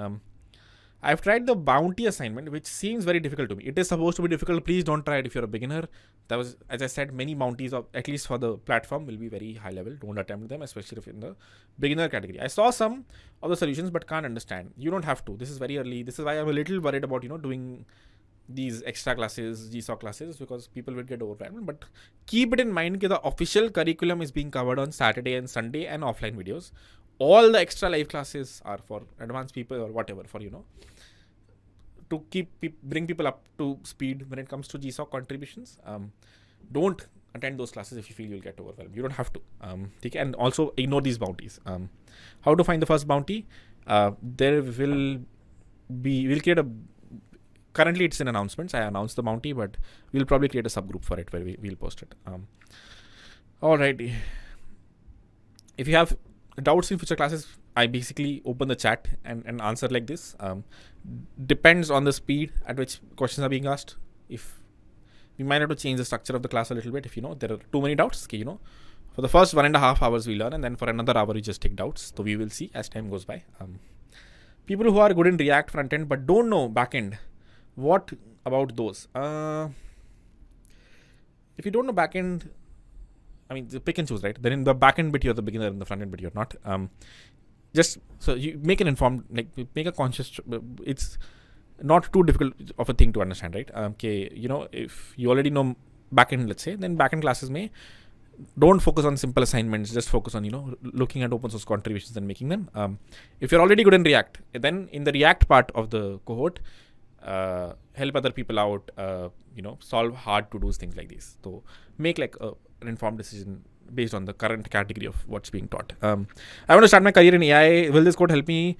I've tried the bounty assignment, which seems very difficult to me. It is supposed to be difficult. Please don't try it if you're a beginner. That was, as I said, many bounties, at least for the platform, will be very high level. Don't attempt them, especially if in the beginner category. I saw some of the solutions, but can't understand. You don't have to. This is very early. This is why I'm a little worried about, doing these extra classes, GSOC classes, because people will get overwhelmed. But keep it in mind that the official curriculum is being covered on Saturday and Sunday and offline videos. All the extra live classes are for advanced people or whatever, for to bring people up to speed when it comes to GSOC contributions. Don't attend those classes if you feel you'll get overwhelmed. You don't have to. And also ignore these bounties. How to find the first bounty? We'll create a, currently it's in announcements. I announced the bounty, but we'll probably create a subgroup for it where we'll post it. Alrighty. If you have doubts in future classes, I basically open the chat and answer like this. Depends on the speed at which questions are being asked. If we might have to change the structure of the class a little bit, if there are too many doubts, okay, for the first 1.5 hours we learn, and then for another hour we just take doubts. So we will see as time goes by. People who are good in React front end but don't know backend, what about those? If you don't know backend, I mean, pick and choose, right? Then in the backend bit, you're the beginner. In the front end bit, you're not. Just so you make an informed, make a conscious. It's not too difficult of a thing to understand, right? Okay, if you already know backend, let's say, then backend classes don't focus on simple assignments. Just focus on looking at open source contributions and making them. If you're already good in React, then in the React part of the cohort, help other people out. Solve hard to do things like this. So make an informed decision based on the current category of what's being taught. I want to start my career in AI. Will this code help me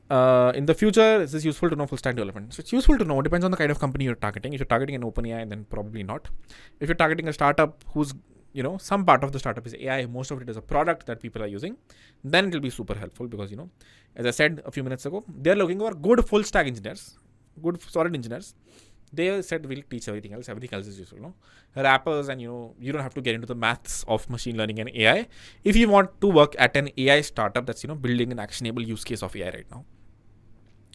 in the future? Is this useful to know full stack development? So it's useful to know. It depends on the kind of company you're targeting. If you're targeting an OpenAI, then probably not. If you're targeting a startup who's some part of the startup is AI, most of it is a product that people are using, then it will be super helpful because as I said a few minutes ago, they're looking for good full stack engineers, good solid engineers. They said we'll teach everything else. Everything else is useful, rappers, and you don't have to get into the maths of machine learning and AI if you want to work at an AI startup that's building an actionable use case of AI right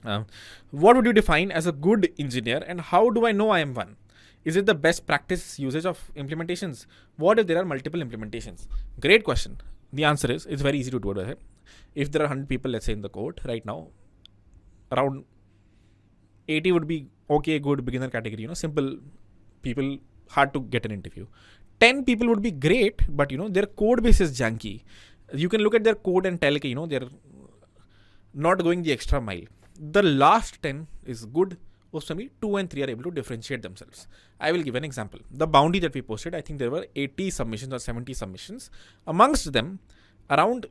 now. What would you define as a good engineer, and how do I know I am one? Is it the best practice usage of implementations? What if there are multiple implementations? Great question. The answer is it's very easy to do it. If there are 100 people, let's say in the code right now, around 80 would be okay, good beginner category, simple people, hard to get an interview. 10 people would be great, but their code base is janky. You can look at their code and tell, they're not going the extra mile. The last 10 is good. Most of me, 2 and 3 are able to differentiate themselves. I will give an example. The bounty that we posted, I think there were 80 submissions or 70 submissions. Amongst them, around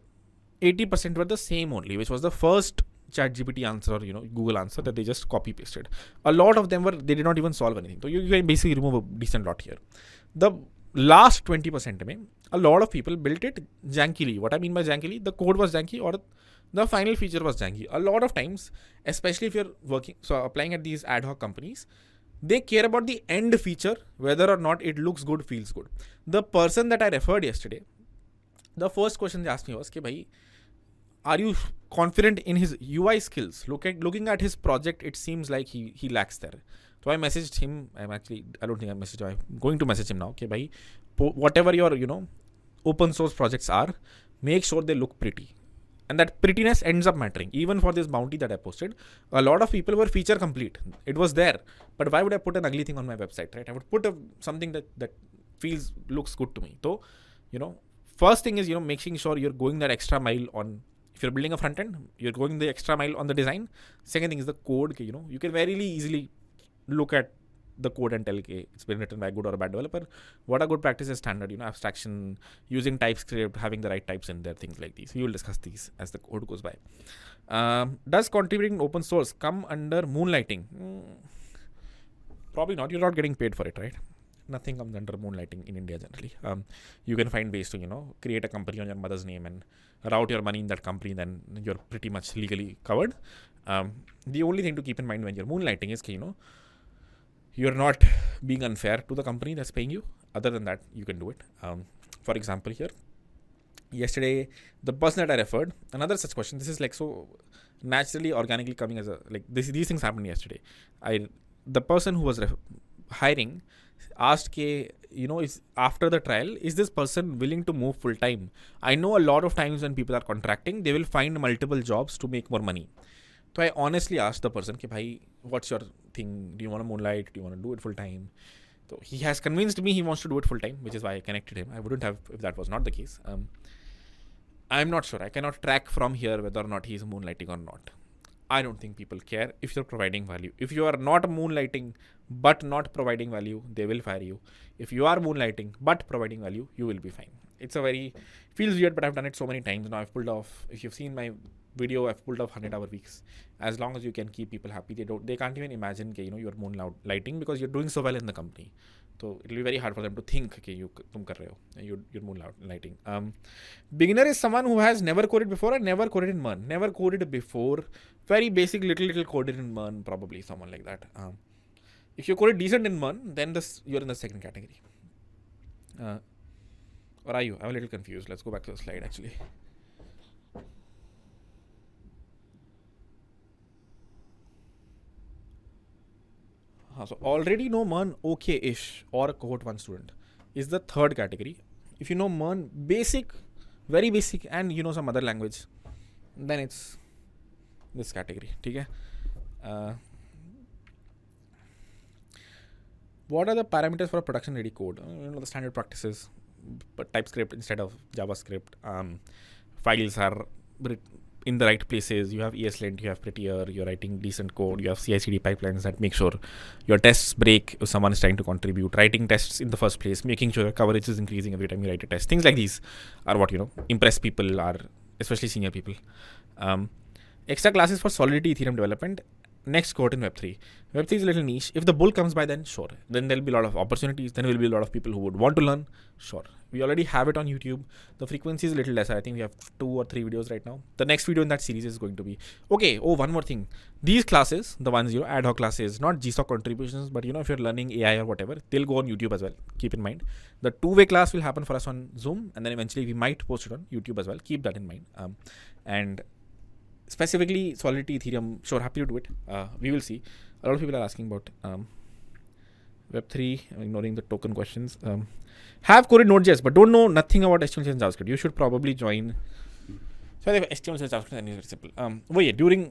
80% were the same only, which was the first ChatGPT answer or Google answer that they just copy pasted. A lot of them they did not even solve anything. So you can basically remove a decent lot here. The last 20%, a lot of people built it jankily. What I mean by jankily, the code was janky or the final feature was janky. A lot of times, especially if you're applying at these ad hoc companies, they care about the end feature, whether or not it looks good, feels good. The person that I referred yesterday, the first question they asked me was, "Bhai, are you confident in his UI skills? Looking at his project, it seems like he lacks there. So I messaged him. I don't think I messaged him. I'm going to message him now. Okay, bhai, whatever your open source projects are, make sure they look pretty. And that prettiness ends up mattering. Even for this bounty that I posted, a lot of people were feature complete. It was there. But why would I put an ugly thing on my website, right? I would put something that looks good to me. So, first thing is, making sure you're going that extra mile on, if you're building a front end, you're going the extra mile on the design. Second thing is the code. You can very easily look at the code and tell, okay, it's been written by a good or a bad developer. What a good practice is standard, abstraction, using TypeScript, having the right types in there, things like these. We will discuss these as the code goes by. Does contributing to open source come under moonlighting? Probably not. You're not getting paid for it, right? Nothing comes under moonlighting in India generally. You can find ways to, create a company on your mother's name and route your money in that company, then you're pretty much legally covered. The only thing to keep in mind when you're moonlighting is, you're not being unfair to the company that's paying you. Other than that, you can do it. For example, here, yesterday, the person that I referred, another such question, this is like so naturally, organically coming as these things happened yesterday. The person who was hiring asked, is after the trial, is this person willing to move full time? I know a lot of times when people are contracting, they will find multiple jobs to make more money. So I honestly asked the person, bhai, what's your thing? Do you want to moonlight? Do you want to do it full time? So he has convinced me he wants to do it full time, which is why I connected him. I wouldn't have if that was not the case. I'm not sure. I cannot track from here whether or not he's moonlighting or not. I don't think people care if you're providing value. If you are not moonlighting but not providing value, they will fire you. If you are moonlighting but providing value, you will be fine. It's feels weird, but I've done it so many times now. I've pulled off, if you've seen my video, I've pulled off 100-hour weeks. As long as you can keep people happy, they can't even imagine you're moonlighting because you're doing so well in the company. So it'll be very hard for them to think you're moonlighting. Beginner is someone who has never coded before and never coded in MERN. Never coded before. Very basic little coded in MERN, probably someone like that. If you coded decent in MERN, then you're in the second category. Or are you? I'm a little confused. Let's go back to the slide actually. So already know MERN okay-ish or a cohort 1 student is the third category. If you know MERN basic, very basic, and you know some other language, then it's this category. Okay? What are the parameters for a production ready code? The standard practices, but TypeScript instead of JavaScript. Files are in the right places. You have ESLint, you have Prettier, you're writing decent code, you have CI/CD pipelines that make sure your tests break if someone is trying to contribute, writing tests in the first place, making sure your coverage is increasing every time you write a test. Things like these are what impress people, are especially senior people. Extra classes for Solidity Ethereum development. Next cohort in Web3. Web3 is a little niche. If the bull comes by, then sure. Then there'll be a lot of opportunities. Then will be a lot of people who would want to learn. Sure. We already have it on YouTube. The frequency is a little lesser. I think we have 2 or 3 videos right now. The next video in that series is going to be... Okay. Oh, one more thing. These classes, the ones, ad hoc classes, not GSOC contributions, but if you're learning AI or whatever, they'll go on YouTube as well. Keep in mind. The 2-way class will happen for us on Zoom. And then eventually we might post it on YouTube as well. Keep that in mind. And... specifically Solidity Ethereum, sure, happy to do it. We will see. A lot of people are asking about Web3. I'm ignoring the token questions. Have coded Node.js but don't know nothing about HTML and JavaScript. You should probably join. So HTML and JavaScript is very simple. During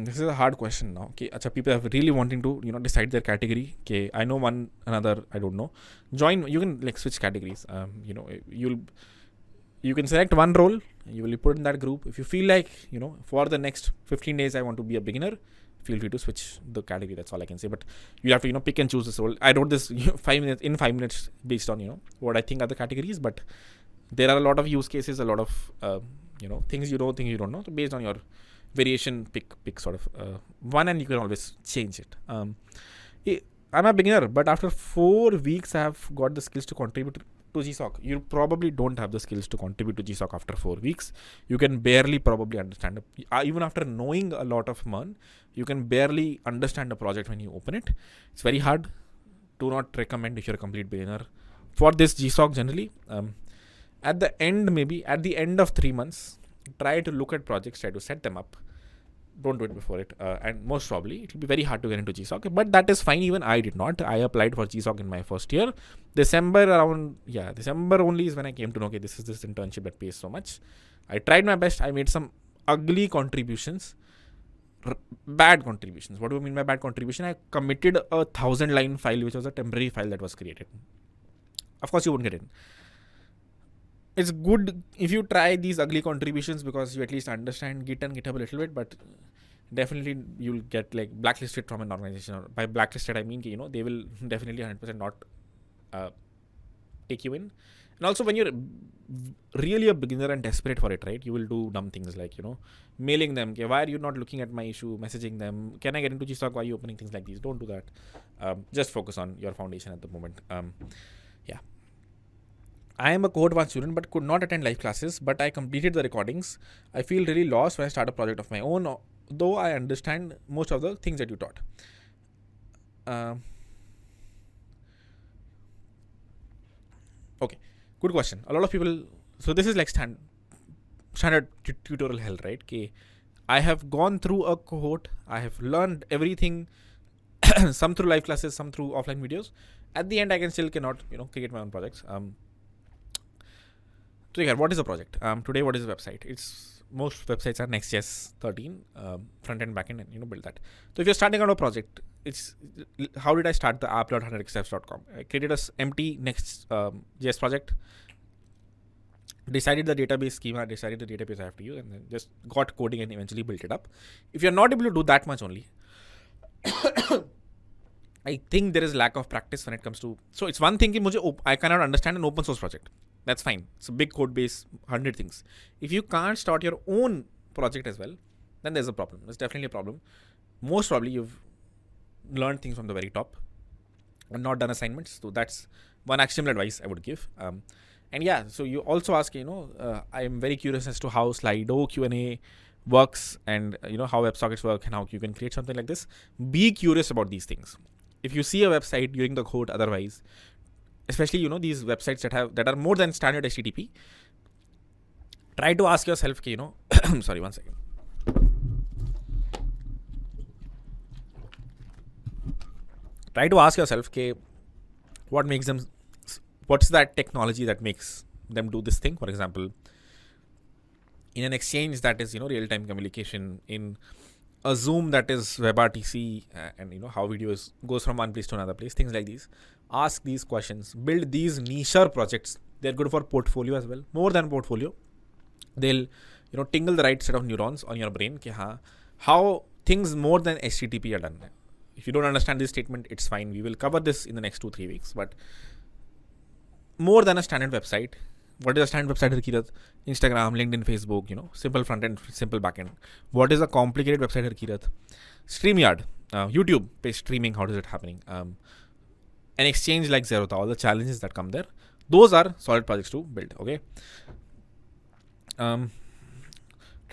this is a hard question now. Okay, people are really wanting to decide their category. Okay, I know one another. I don't know. Join. You can switch categories. You can select one role, you will be put in that group. If you feel like, for the next 15 days, I want to be a beginner, feel free to switch the category. That's all I can say. But you have to, pick and choose this role. I wrote this 5 minutes based on, what I think are the categories. But there are a lot of use cases, a lot of, things you don't know. So based on your variation, pick sort of one, and you can always change it. I'm a beginner, but after 4 weeks, I have got the skills to contribute to GSOC. You probably don't have the skills to contribute to GSOC after 4 weeks. You can barely probably understand even after knowing a lot of MERN, you can barely understand the project when you open it. It's very hard. Do not recommend if you're a complete beginner for this GSOC generally. At the end of 3 months, try to look at projects, try to set them up. Don't do it before it, and most probably it will be very hard to get into GSOC, but that is fine. Even I did not. I applied for GSOC in my first year. December only is when I came to know, okay, this is this internship that pays so much. I tried my best. I made some ugly contributions, bad contributions. What do I mean by bad contribution? I committed a 1,000-line file, which was a temporary file that was created. Of course, you won't get in. It's good if you try these ugly contributions because you at least understand Git and GitHub a little bit, but definitely you'll get like blacklisted from an organization. Or by blacklisted, I mean, they will definitely 100% not take you in. And also, when you're really a beginner and desperate for it, right, you will do dumb things like, mailing them. Okay, why are you not looking at my issue? Messaging them. Can I get into GSOC? Why are you opening things like these? Don't do that. Just focus on your foundation at the moment. Yeah. I am a Cohort 1 student but could not attend live classes, but I completed the recordings. I feel really lost when I start a project of my own, though I understand most of the things that you taught. Okay, good question. A lot of people, so this is like standard tutorial hell, right? Okay, I have gone through a cohort. I have learned everything, some through live classes, some through offline videos. At the end, I cannot, create my own projects. So yeah, what is a project? Today, what is a website? Most websites are Next.js 13, front end, back end, and build that. So if you're starting on a project, it's how did I start the app.100steps.com? I created a empty Next.js project, decided the database schema, decided the database I have to use, and then just got coding and eventually built it up. If you're not able to do that much only, I think there is lack of practice when it comes to. So it's one thing I cannot understand an open source project. That's fine. It's a big code base, 100 things. If you can't start your own project as well, then there's a problem. There's definitely a problem. Most probably you've learned things from the very top and not done assignments. So that's one actionable advice I would give. And yeah, so you also ask, I am very curious as to how Slido Q&A works and, how WebSockets work and how you can create something like this. Be curious about these things. If you see a website during the code otherwise, especially, these websites that are more than standard HTTP, try to ask yourself, sorry, 1 second. Try to ask yourself, what's that technology that makes them do this thing? For example, in an exchange that is, real-time communication, in a Zoom that is WebRTC, and how videos goes from one place to another place, things like these. Ask these questions, build these niche projects. They're good for portfolio as well. More than portfolio, they'll tingle the right set of neurons on your brain. How things more than HTTP are done. If you don't understand this statement, it's fine. We will cover this in the next 2-3 weeks. But more than a standard website, what is a standard website, Harkirat? Instagram, LinkedIn, Facebook, simple front end, simple back end. What is a complicated website, Harkirat? StreamYard, YouTube based streaming, how is it happening? An exchange like Zerota, all the challenges that come there, those are solid projects to build, okay? Try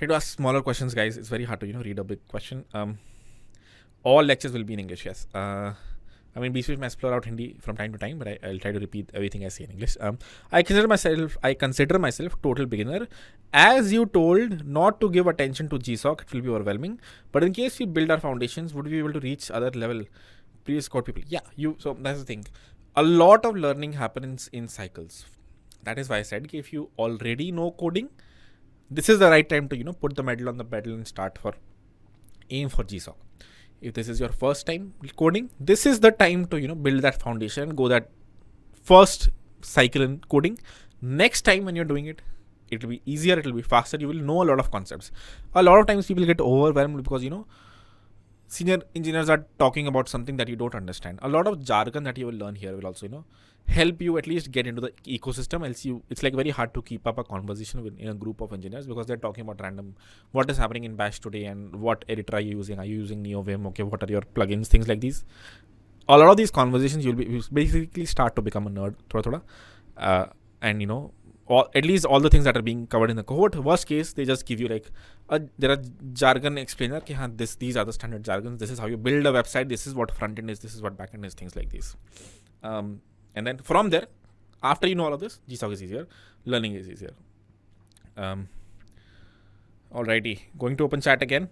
to ask smaller questions, guys. It's very hard to, read a big question. All lectures will be in English, yes. Beach may explore out Hindi from time to time, but I'll try to repeat everything I say in English. I consider myself total beginner. As you told, not to give attention to GSOC, it will be overwhelming. But in case we build our foundations, would we be able to reach other level? Previous code people. Yeah, so that's the thing. A lot of learning happens in cycles. That is why I said, if you already know coding, this is the right time to, put the pedal on the pedal and aim for GSOC. If this is your first time coding, this is the time to, build that foundation, go that first cycle in coding. Next time when you're doing it, it will be easier, it will be faster. You will know a lot of concepts. A lot of times people get overwhelmed because, senior engineers are talking about something that you don't understand. A lot of jargon that you will learn here will also, help you at least get into the ecosystem. Else it's like very hard to keep up a conversation in a group of engineers because they're talking about random, what is happening in Bash today and what editor are you using? Are you using NeoVim? Okay, what are your plugins? Things like these. A lot of these conversations you'll basically start to become a nerd, and at least all the things that are being covered in the cohort. Worst case, they just give you there are jargon explainer. These are the standard jargons. This is how you build a website. This is what front end is. This is what back end is. Things like these. And then from there, after you know all of this, GSOC is easier. Learning is easier. Alrighty, going to open chat again.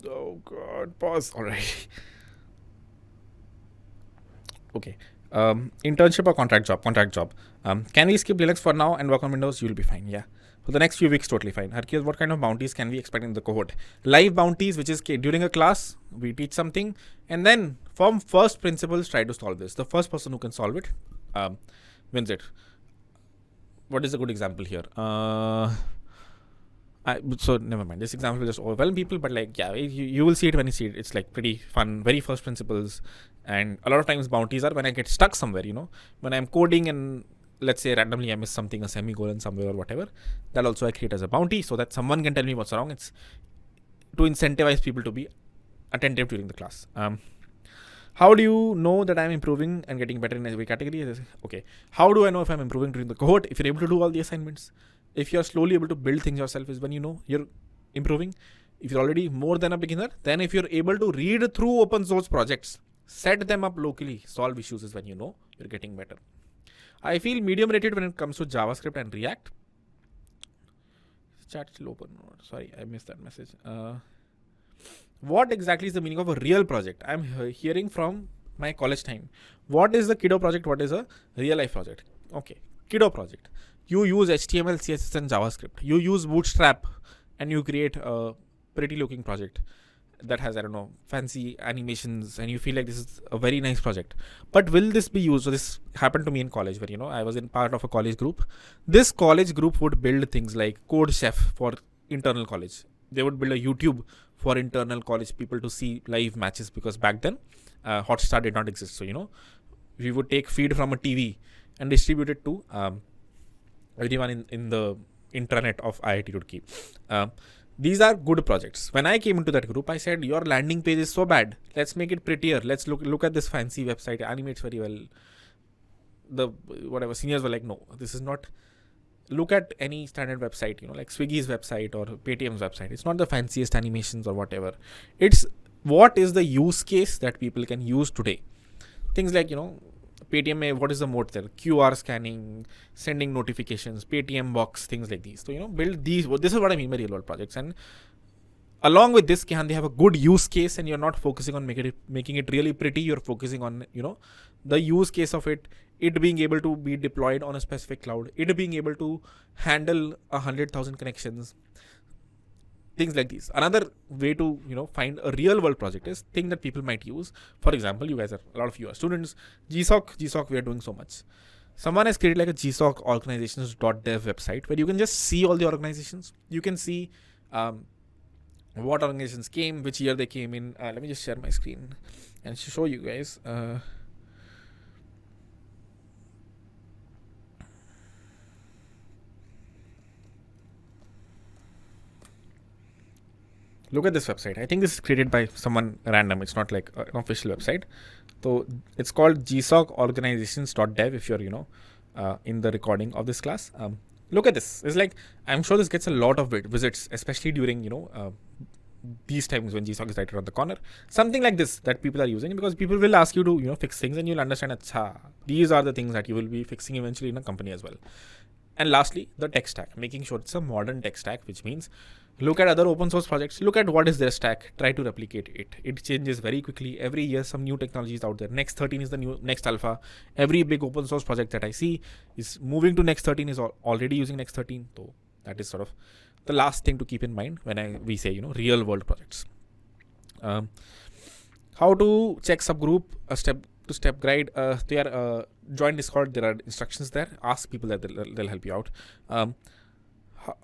Oh god, pause. Alright. Okay. Internship or contract job? Contract job. Can we skip Linux for now and work on Windows? You'll be fine. Yeah. For the next few weeks, totally fine. Harkis, what kind of bounties can we expect in the cohort? Live bounties, which is during a class, we teach something, and then from first principles, try to solve this. The first person who can solve it wins it. What is a good example here? So never mind. This example will just overwhelm people, but like, yeah, you will see it when you see it. It's like pretty fun, very first principles. And a lot of times bounties are when I get stuck somewhere, when I'm coding and let's say randomly I miss something, a semicolon somewhere or whatever, that also I create as a bounty so that someone can tell me what's wrong. It's to incentivize people to be attentive during the class. How do you know that I'm improving and getting better in every category? Okay. How do I know if I'm improving during the cohort? If you're able to do all the assignments, if you're slowly able to build things yourself, is when you know you're improving. If you're already more than a beginner, then if you're able to read through open source projects, set them up locally, solve issues, is when you know you're getting better. I feel medium rated when it comes to JavaScript and React. Chat still open. Sorry, I missed that message. What exactly is the meaning of a real project? I'm hearing from my college time. What is the kiddo project? What is a real life project? Okay, kiddo project. You use HTML, CSS and JavaScript. You use Bootstrap and you create a pretty looking project that has, I don't know, fancy animations and you feel like this is a very nice project. But will this be used? So this happened to me in college where, I was in part of a college group. This college group would build things like Code Chef for internal college. They would build a YouTube for internal college people to see live matches because back then Hotstar did not exist. So, we would take feed from a TV and distribute it to everyone in the intranet of IIT Roorkee. These are good projects. When I came into that group, I said, your landing page is so bad. Let's make it prettier. Let's look at this fancy website. It animates very well. The whatever seniors were like, no, this is not. Look at any standard website, like Swiggy's website or Paytm's website. It's not the fanciest animations or whatever. It's what is the use case that people can use today. Things like, Paytm, what is the mode there? QR scanning, sending notifications, Paytm box, things like these. So, build these. This is what I mean by real world projects. And along with this, they have a good use case and you're not focusing on making it really pretty. You're focusing on, the use case of it being able to be deployed on a specific cloud, it being able to handle 100,000 connections, things like these. Another way to, find a real world project is thing that people might use. For example, a lot of you are students. GSOC, we are doing so much. Someone has created like a GSOC organizations.dev website where you can just see all the organizations. You can see what organizations came, which year they came in. Let me just share my screen and show you guys. Look at this website. I think this is created by someone random. It's not like an official website. So it's called gsocorganizations.dev if you're, in the recording of this class. Look at this. It's like, I'm sure this gets a lot of visits, especially during, these times when GSOC is right around the corner. Something like this that people are using because people will ask you to, fix things and you'll understand, these are the things that you will be fixing eventually in a company as well. And lastly, the tech stack, making sure it's a modern tech stack, which means look at other open source projects, look at what is their stack, try to replicate it. It changes very quickly. Every year, some new technology is out there. Next 13 is the new next alpha. Every big open source project that I see is moving to next 13 is already using next 13. So that is sort of the last thing to keep in mind when we say, real world projects. How to check subgroup, a step-to-step guide. Join Discord. There are instructions there. Ask people that they'll help you out.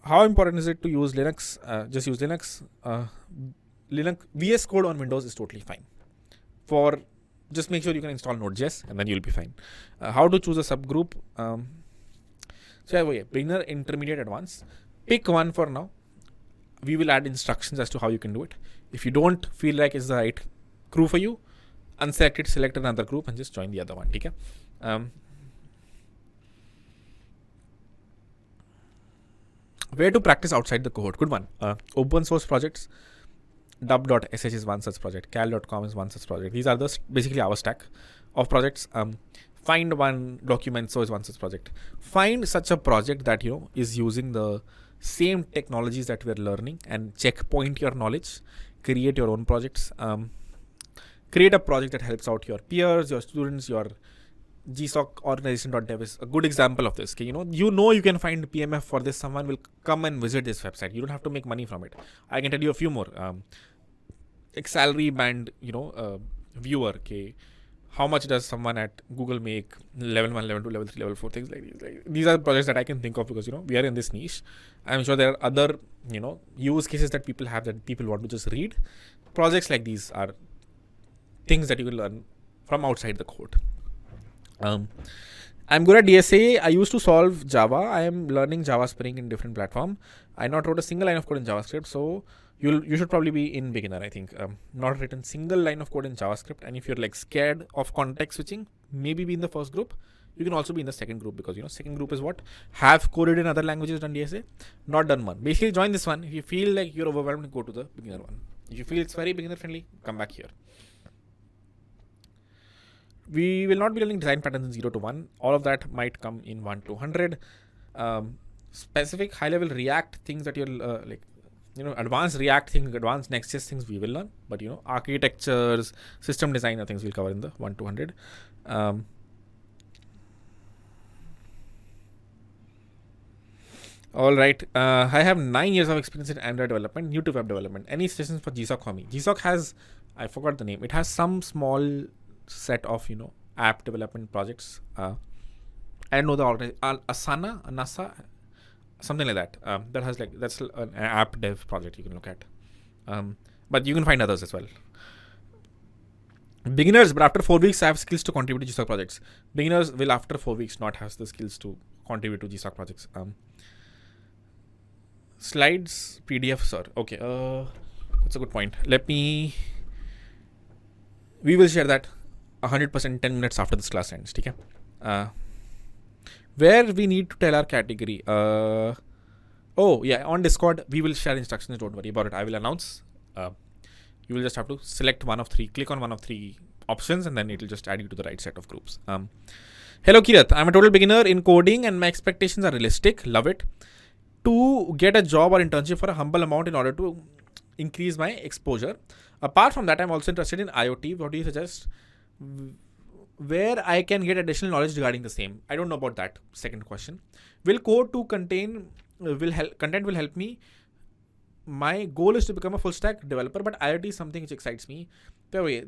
How important is it to use Linux? Just use Linux. Linux VS Code on Windows is totally fine. Just make sure you can install Node.js and then you'll be fine. How to choose a subgroup? Beginner, intermediate, advanced. Pick one for now. We will add instructions as to how you can do it. If you don't feel like it's the right crew for you, unselect it, select another group and just join the other one. Okay? Where to practice outside the cohort? Good one. Open source projects. Dub.sh is one such project. Cal.com is one such project. These are basically our stack of projects. find one document, so is one such project. Find such a project that is using the same technologies that we're learning, and checkpoint your knowledge. Create your own projects. Create a project that helps out your peers, your students, your GSOC organization.dev is a good example of this. Okay, you can find PMF for this. Someone will come and visit this website. You don't have to make money from it. I can tell you a few more. Salary band, viewer. Okay, how much does someone at Google make? Level 1, level 2, level 3, level 4, things like these. These are projects that I can think of because we are in this niche. I'm sure there are other use cases that people have that people want to just read. Projects like these are things that you will learn from outside the code. I'm good at DSA. I used to solve Java. I am learning Java Spring in different platform. I not wrote a single line of code in JavaScript, so you should probably be in beginner, I think. Not written single line of code in JavaScript, and if you're like scared of context switching, maybe be in the first group. You can also be in the second group because second group is what have coded in other languages, done DSA, not done one. Basically, join this one. If you feel like you're overwhelmed, go to the beginner one. If you feel it's very beginner friendly, come back here. We will not be learning design patterns in 0 to 1. All of that might come in 1 to 100. Specific high-level React things that you'll advanced React things, advanced Next.js things we will learn. But architectures, system design are things we'll cover in the 1 to 100. All right. I have 9 years of experience in Android development, new to web development. Any suggestions for GSOC for me? GSOC has, I forgot the name. It has some small set of app development projects. I don't know the organization. Anasa, something like that. That has that's an app dev project you can look at. But you can find others as well. Beginners, but after 4 weeks, I have skills to contribute to GSOC projects. Beginners will after 4 weeks not have the skills to contribute to GSOC projects. Slides, PDF, sir. Okay, that's a good point. We will share that 100% 10 minutes after this class ends. Okay? Where we need to tell our category. On Discord, we will share instructions. Don't worry about it. I will announce. You will just have to select one of 3, click on one of 3 options, and then it will just add you to the right set of groups. Hello, Kirat. I'm a total beginner in coding, and my expectations are realistic. Love it. To get a job or internship for a humble amount in order to increase my exposure. Apart from that, I'm also interested in IoT. What do you suggest? Where I can get additional knowledge regarding the same? I don't know about that. Second question. Will code to content will help me? My goal is to become a full stack developer, but IoT is something which excites me. By the way,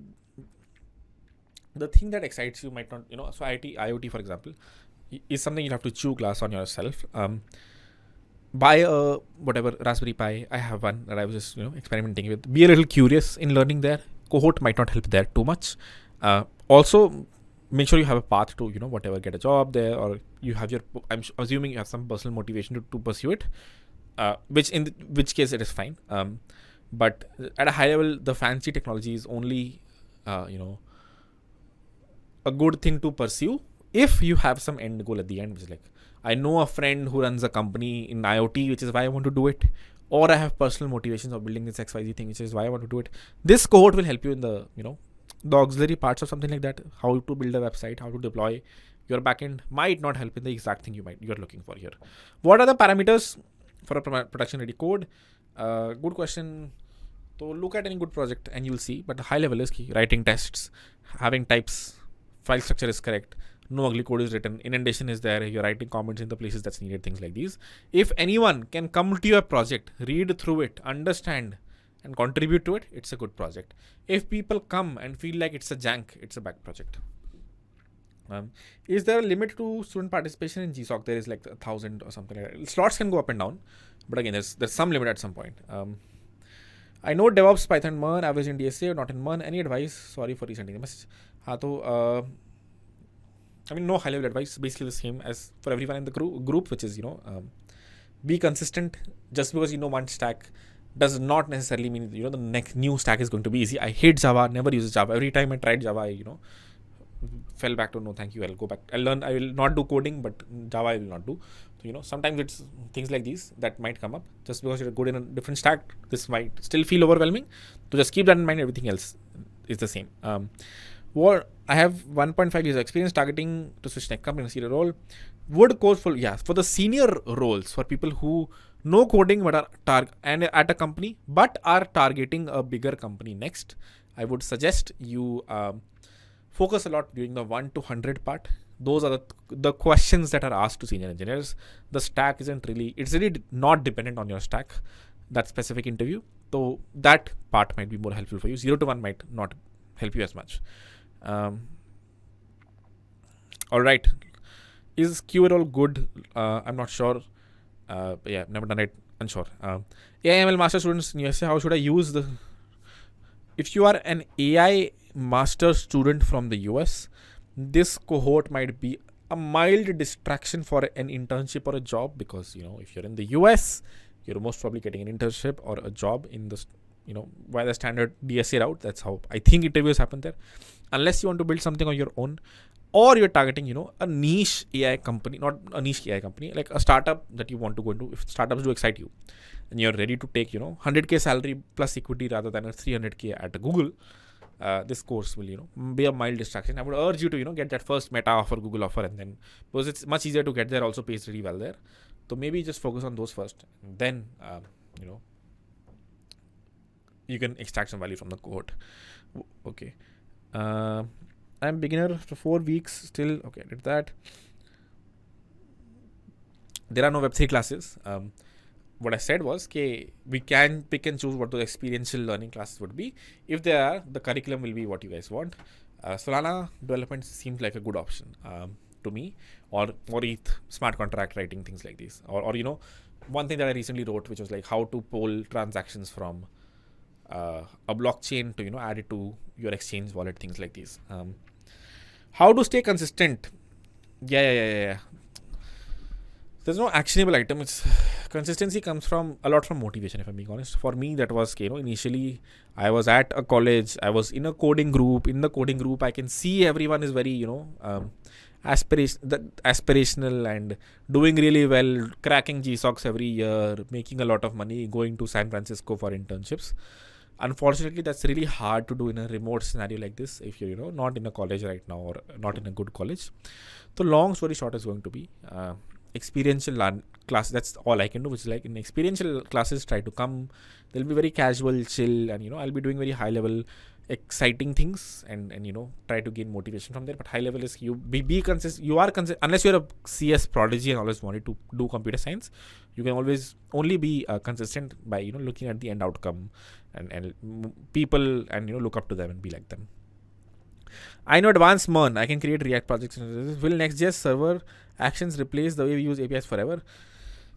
the thing that excites you might not, so IoT, for example, is something you have to chew glass on yourself. Buy a Raspberry Pi. I have one that I was just experimenting with. Be a little curious in learning there. Cohort might not help there too much. Also, make sure you have a path to get a job there, or you have I'm assuming you have some personal motivation to pursue it. Which case it is fine. But at a high level, the fancy technology is only a good thing to pursue if you have some end goal at the end, which is I know a friend who runs a company in IoT, which is why I want to do it. Or I have personal motivations of building this XYZ thing, which is why I want to do it. This cohort will help you in the, the auxiliary parts of something like that. How to build a website, how to deploy your backend might not help in the exact thing you're looking for here. What are the parameters for a production ready code? Good question. So look at any good project and you'll see. But the high level is key. Writing tests, having types, file structure is correct. No ugly code is written. Indentation is there. You're writing comments in the places that's needed. Things like these. If anyone can come to your project, read through it, understand, and contribute to it, it's a good project. If people come and feel like it's a jank, it's a bad project. Is there a limit to student participation in GSOC? There is 1,000 or something like that. Slots can go up and down, but again, there's some limit at some point. I know DevOps, Python, MERN, average in DSA, not in MERN. Any advice? Sorry for resending the message. No high level advice. Basically the same as for everyone in the group, which is be consistent. Just because one stack does not necessarily mean the next new stack is going to be easy. I hate Java. Never use Java. Every time I tried Java, I fell back to no thank you. I'll go back. I'll learn. I will not do coding, but Java I will not do. So sometimes it's things like these that might come up. Just because you're good in a different stack, this might still feel overwhelming. So just keep that in mind. Everything else is the same. What I have 1.5 years of experience targeting to switch next company in a senior role. Would course for the senior roles for people who know coding but are and at a company but are targeting a bigger company next. I would suggest you focus a lot during the 1 to 100 part. Those are the questions that are asked to senior engineers. The stack it's really not dependent on your stack, that specific interview. So that part might be more helpful for you. 0 to 1 might not help you as much. All right. Is QA good? I'm not sure. Yeah, never done it. Unsure. AIML master students in USA, how should I use the... If you are an AI master student from the US, this cohort might be a mild distraction for an internship or a job, because, if you're in the US, you're most probably getting an internship or a job in the, via the standard DSA route. That's how I think interviews happen there. Unless you want to build something on your own, or you're targeting, a niche AI company, not a niche AI company, like a startup that you want to go into. If startups do excite you and you're ready to take, 100K salary plus equity rather than a 300K at Google, this course will, be a mild distraction. I would urge you to, get that first Meta offer, Google offer, and then, because it's much easier to get there, also pays really well there. So maybe just focus on those first, and then, you can extract some value from the cohort. Okay. I'm beginner for 4 weeks still. Okay, I did that. There are no Web3 classes. What I said was, we can pick and choose what the experiential learning classes would be. If they are, the curriculum will be what you guys want. Solana development seems like a good option to me, or ETH, smart contract writing, things like this. Or one thing that I recently wrote, which was like how to poll transactions from a blockchain to, add it to your exchange wallet, things like this. How to stay consistent? Yeah. There's no actionable item. Consistency comes a lot from motivation, if I'm being honest. For me, that was, initially I was at a college, I was in a coding group. In the coding group, I can see everyone is very, aspirational and doing really well, cracking GSOCs every year, making a lot of money, going to San Francisco for internships. Unfortunately, that's really hard to do in a remote scenario like this if you're, not in a college right now, or not in a good college. So long story short is going to be experiential class. That's all I can do, which is like in experiential classes, try to come. They'll be very casual, chill, and I'll be doing very high level, exciting things, and try to gain motivation from there. But high level is you be consistent. You are consistent unless you're a CS prodigy and always wanted to do computer science. You can always only be consistent by looking at the end outcome and people, and look up to them and be like them. I know advanced MERN. I can create React projects. Will Next.js server actions replace the way we use APIs forever?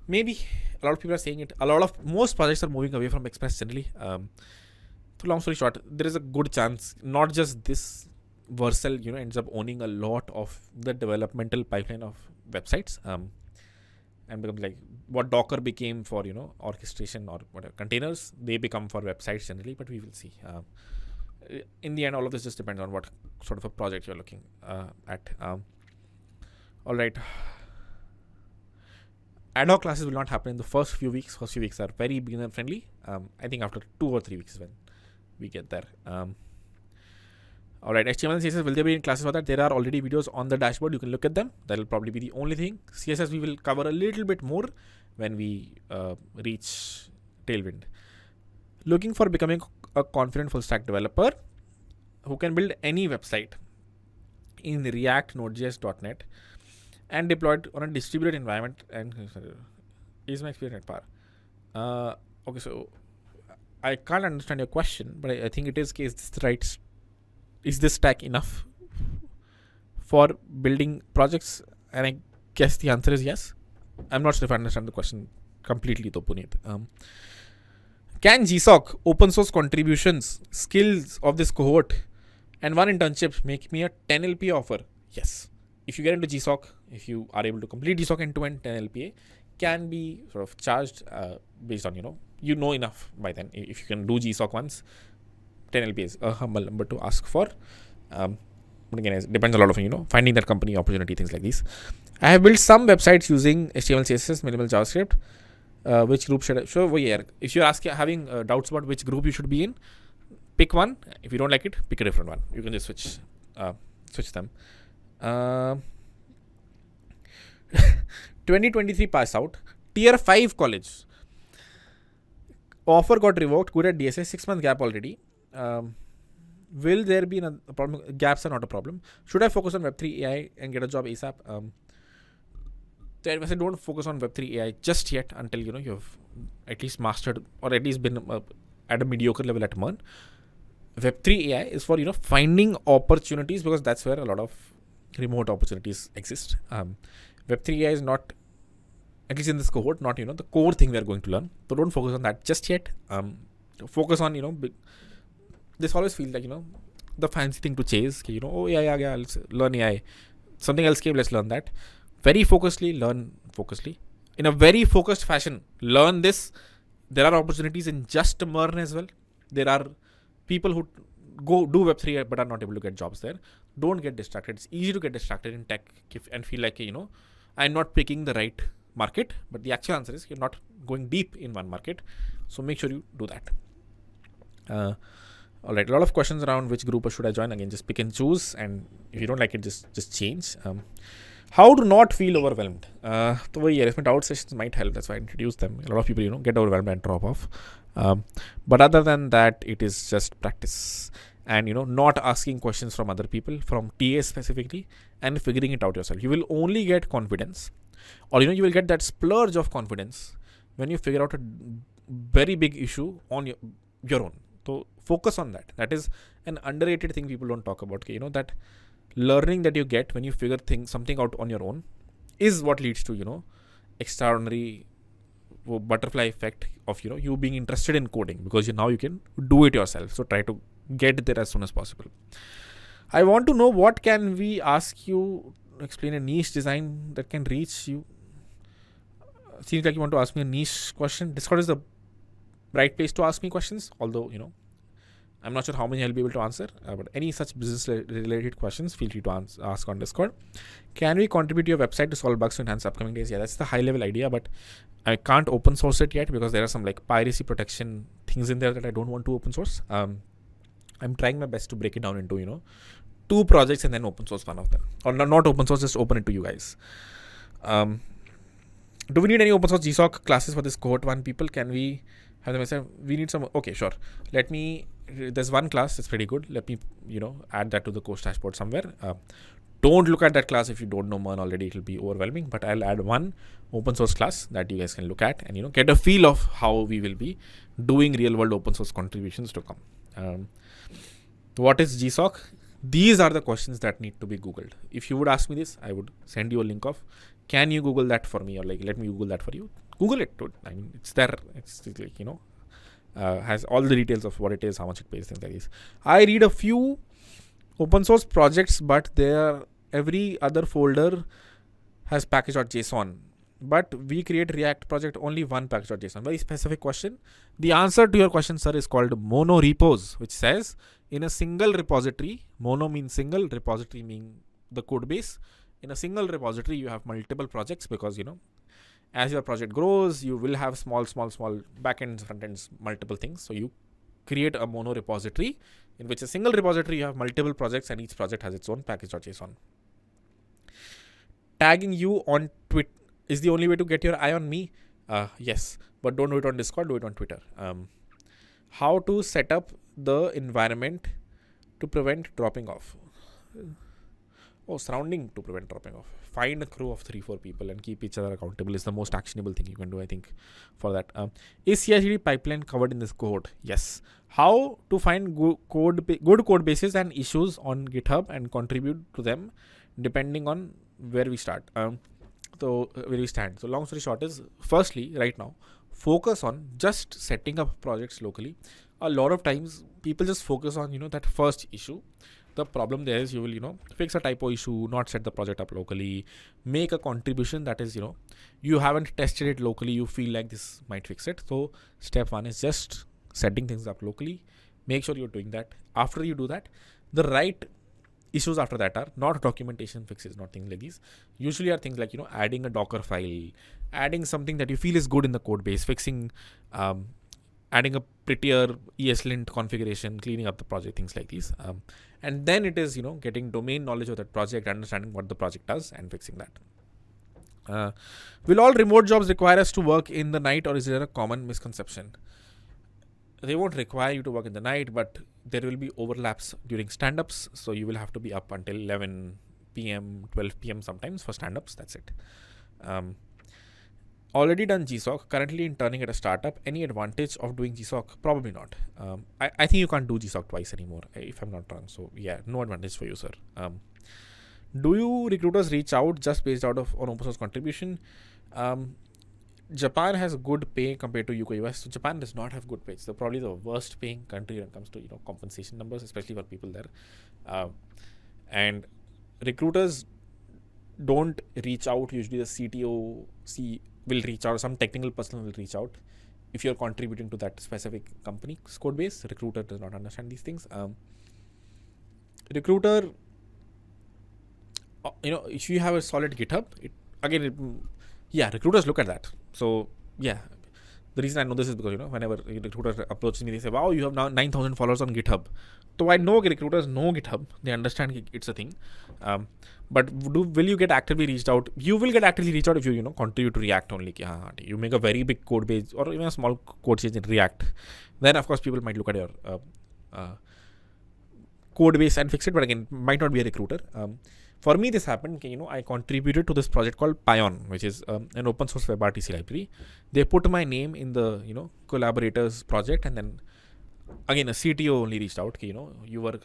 Maybe. A lot of people are saying it. Most projects are moving away from Express generally. So long story short, there is a good chance, not just this, Vercel, ends up owning a lot of the developmental pipeline of websites. And becomes like what Docker became for, orchestration or whatever containers, they become for websites generally, but we will see. In the end, all of this just depends on what sort of a project you're looking at. All right. Ad hoc classes will not happen in the first few weeks. First few weeks are very beginner friendly. I think after 2 or 3 weeks is when we get there. All right, HTML and CSS, will there be in classes for that? There are already videos on the dashboard. You can look at them. That will probably be the only thing. CSS we will cover a little bit more when we reach Tailwind. Looking for becoming a confident full stack developer who can build any website in React, Node.js, .NET and deploy it on a distributed environment, and is my experience at par. Okay, so I can't understand your question, but I think it is right. Is this stack enough for building projects? And I guess the answer is yes. I'm not sure if I understand the question completely though, Puneet. Can GSOC, open source contributions, skills of this cohort, and one internship make me a 10 LPA offer? Yes. If you get into GSOC, if you are able to complete GSOC end-to-end, 10 LPA can be sort of charged based on, enough by then. If you can do GSOC once, 10 LPA is a humble number to ask for. But again, it depends a lot of, finding that company opportunity, things like these. I have built some websites using HTML, CSS, minimal JavaScript. Which group should I? So, if you're having doubts about which group you should be in, pick one. If you don't like it, pick a different one. You can just switch. switch them. 2023 pass out, tier 5 college. Offer got revoked, good at DSA, 6-month gap already. Will there be a problem? Gaps are not a problem. Should I focus on Web3 AI and get a job ASAP? I don't focus on Web3 AI just yet until you've at least mastered or at least been at a mediocre level at MERN. Web3 AI is for finding opportunities, because that's where a lot of remote opportunities exist. Web3 AI is not, at least in this cohort, not the core thing we are going to learn. So don't focus on that just yet. Focus on this always feels like the fancy thing to chase. Oh yeah, let's learn AI. Something else came, let's learn that. Very focusedly, learn focusedly. In a very focused fashion, learn this. There are opportunities in just MERN as well. There are people who go do Web3 but are not able to get jobs there. Don't get distracted. It's easy to get distracted in tech and feel like I'm not picking the right market, but the actual answer is you're not going deep in one market. So make sure you do that. All right, a lot of questions around which group should I join. Again, just pick and choose, and if you don't like it, just change. How to not feel overwhelmed. So investment out sessions might help. That's why I introduced them. A lot of people get overwhelmed and drop off. But other than that, it is just practice and not asking questions from other people, from TA specifically, and figuring it out yourself. You will only get confidence, or you will get that splurge of confidence when you figure out a very big issue on your own. So focus on that. That is an underrated thing people don't talk about. That learning that you get when you figure something out on your own is what leads to extraordinary butterfly effect of you being interested in coding, because now you can do it yourself. So try to get there as soon as possible. I want to know, what can we ask you? Explain a niche design that can reach you. Seems like you want to ask me a niche question. Discord is the right place to ask me questions, although I'm not sure how many I'll be able to answer, but any such business related questions, feel free to ask on Discord. Can we contribute to your website to solve bugs to enhance upcoming days? Yeah, that's the high level idea, but I can't open source it yet because there are some piracy protection things in there that I don't want to open source. I'm trying my best to break it down into 2 projects and then open source one of them, or not open source, just open it to you guys. Do we need any open source GSOC classes for this cohort 1 people? Can we have them? We need some. Okay, sure. There's one class that's pretty good. Let me add that to the course dashboard somewhere. Don't look at that class if you don't know MERN already. It'll be overwhelming, but I'll add one open source class that you guys can look at and get a feel of how we will be doing real world open source contributions to come. What is GSOC? These are the questions that need to be Googled. If you would ask me this, I would send you a link of, can you Google that for me, or let me Google that for you. Google it. I mean, it's there. It's has all the details of what it is, how much it pays, things like this. I read a few open source projects, but every other folder has package.json. But we create React project only one package.json. Very specific question. The answer to your question, sir, is called mono repos, which says in a single repository, mono means single, repository means the code base. In a single repository, you have multiple projects because, as your project grows, you will have small backends, front ends, multiple things. So you create a mono repository in which a single repository you have multiple projects and each project has its own package.json. Tagging you on Twitter is the only way to get your eye on me. Yes, but don't do it on Discord, do it on Twitter. How to set up the environment to prevent dropping off. Surrounding to prevent dropping off. Find a crew of 3-4 people and keep each other accountable is the most actionable thing you can do, I think, for that. Is CI/CD pipeline covered in this cohort? Yes. How to find good code bases and issues on GitHub and contribute to them depending on where we start. Where we stand. So long story short is, firstly, right now, focus on just setting up projects locally. A lot of times people just focus on, that first issue. The problem there is you will, fix a typo issue, not set the project up locally, make a contribution that is, you haven't tested it locally, you feel like this might fix it. So step 1 is just setting things up locally. Make sure you're doing that. After you do that, the right issues after that are not documentation fixes, not things like these. Usually are things like, adding a Docker file, adding something that you feel is good in the code base, fixing adding a prettier ESLint configuration, cleaning up the project, things like these. And then it is, getting domain knowledge of that project, understanding what the project does, and fixing that. Will all remote jobs require us to work in the night, or is there a common misconception? They won't require you to work in the night, but there will be overlaps during stand-ups. So you will have to be up until 11 p.m., 12 p.m. sometimes for stand-ups. That's it. Already done GSOC, currently interning at a startup. Any advantage of doing GSOC? Probably not. I think you can't do GSOC twice anymore, if I'm not wrong. So yeah, no advantage for you, sir. Do you recruiters reach out just based out of on open source contribution? Japan has good pay compared to UK US. So Japan does not have good pay. It's probably the worst paying country when it comes to compensation numbers, especially for people there. And recruiters don't reach out. Usually the CTO will reach out. Some technical person will reach out if you're contributing to that specific company's code base. Recruiter does not understand these things. Recruiter, if you have a solid GitHub, recruiters look at that. So yeah, the reason I know this is because whenever recruiters approach me, they say, "Wow, you have now 9,000 followers on GitHub." So I know recruiters know GitHub; they understand it's a thing. But will you get actively reached out? You will get actively reached out if you contribute to React only. You make a very big code base or even a small code change in React. Then of course people might look at your code base and fix it. But again, might not be a recruiter. For me, this happened. I contributed to this project called Pion, which is an open source WebRTC library. They put my name in the collaborators project, and then again a CTO only reached out.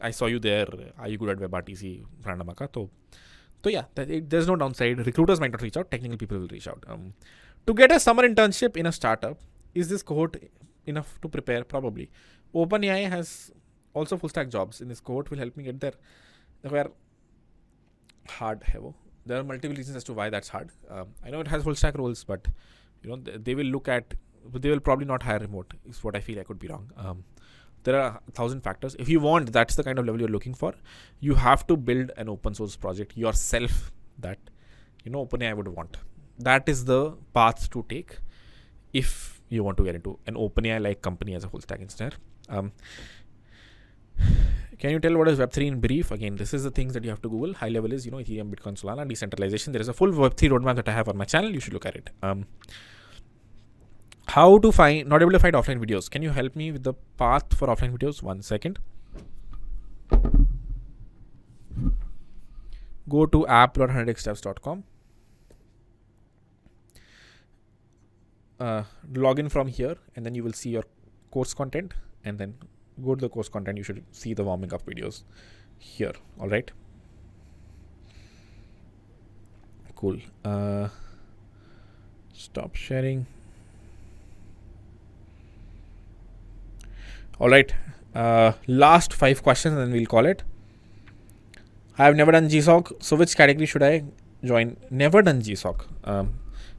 I saw you there. Are you good at WebRTC? So yeah, there's no downside. Recruiters might not reach out. Technical people will reach out. To get a summer internship in a startup, is this cohort enough to prepare? Probably. OpenAI has also full stack jobs. In this cohort will help me get there. Where hard, there are multiple reasons as to why that's hard. I know it has full stack roles, but they will probably not hire remote, is what I feel. I could be wrong. There are 1,000 factors. If you want, that's the kind of level you're looking for. You have to build an open source project yourself that OpenAI would want. That is the path to take if you want to get into an OpenAI like company as a full stack engineer. Can you tell what is Web3 in brief? Again, this is the things that you have to Google. High level is Ethereum, Bitcoin, Solana, decentralization. There is a full Web3 roadmap that I have on my channel. You should look at it. How to find, not able to find offline videos. Can you help me with the path for offline videos? 1 second. Go to app.100xdevs.com. Log in from here, and then you will see your course content, and then go to the course content. You should see the warming up videos here. All right. Cool. Stop sharing. All right. Last 5 questions, and then we'll call it. I have never done GSOC. So which category should I join? Never done GSOC.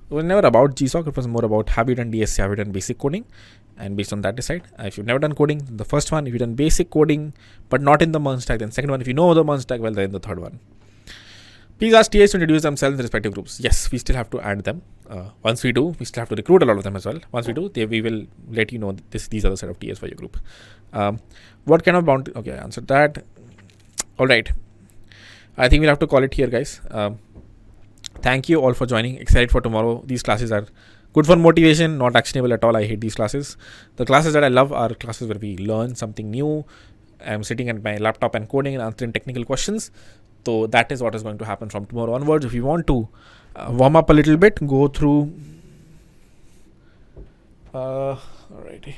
It was never about GSOC. It was more about, have you done DSC? Have you done basic coding? And based on that, decide. If you've never done coding, the first one. If you've done basic coding, but not in the MERN stack, then second one. If you know the MERN stack, well, then the third one. Please ask TAs to introduce themselves in the respective groups. Yes, we still have to add them. Once we do, we still have to recruit a lot of them as well. Once we do, we will let you know these are the set of TAs for your group. What kind of bounty? Okay, I answered that. All right. I think we'll have to call it here, guys. Thank you all for joining. Excited for tomorrow. These classes are good for motivation, not actionable at all. I hate these classes. The classes that I love are classes where we learn something new. I'm sitting at my laptop and coding and answering technical questions. So that is what is going to happen from tomorrow onwards. If you want to warm up a little bit, go through. Alrighty.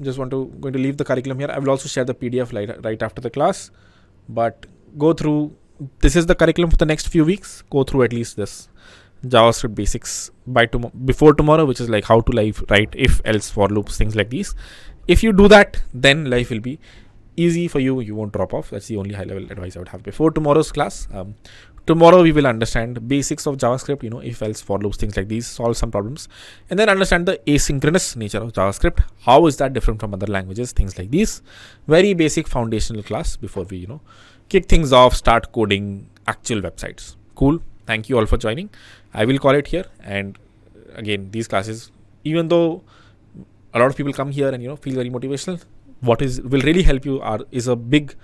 Just going to leave the curriculum here. I will also share the PDF right after the class. But go through. This is the curriculum for the next few weeks. Go through at least this JavaScript basics before tomorrow, which is like how to write if, else, for loops, things like these. If you do that, then life will be easy for you. You won't drop off. That's the only high level advice I would have before tomorrow's class. Tomorrow we will understand basics of JavaScript, if, else, for loops, things like these, solve some problems, and then understand the asynchronous nature of JavaScript. How is that different from other languages? Things like these. Very basic foundational class before we, kick things off, start coding actual websites. Cool. Thank you all for joining. I will call it here. And again, these classes, even though a lot of people come here and feel very motivational. What will really help you is a big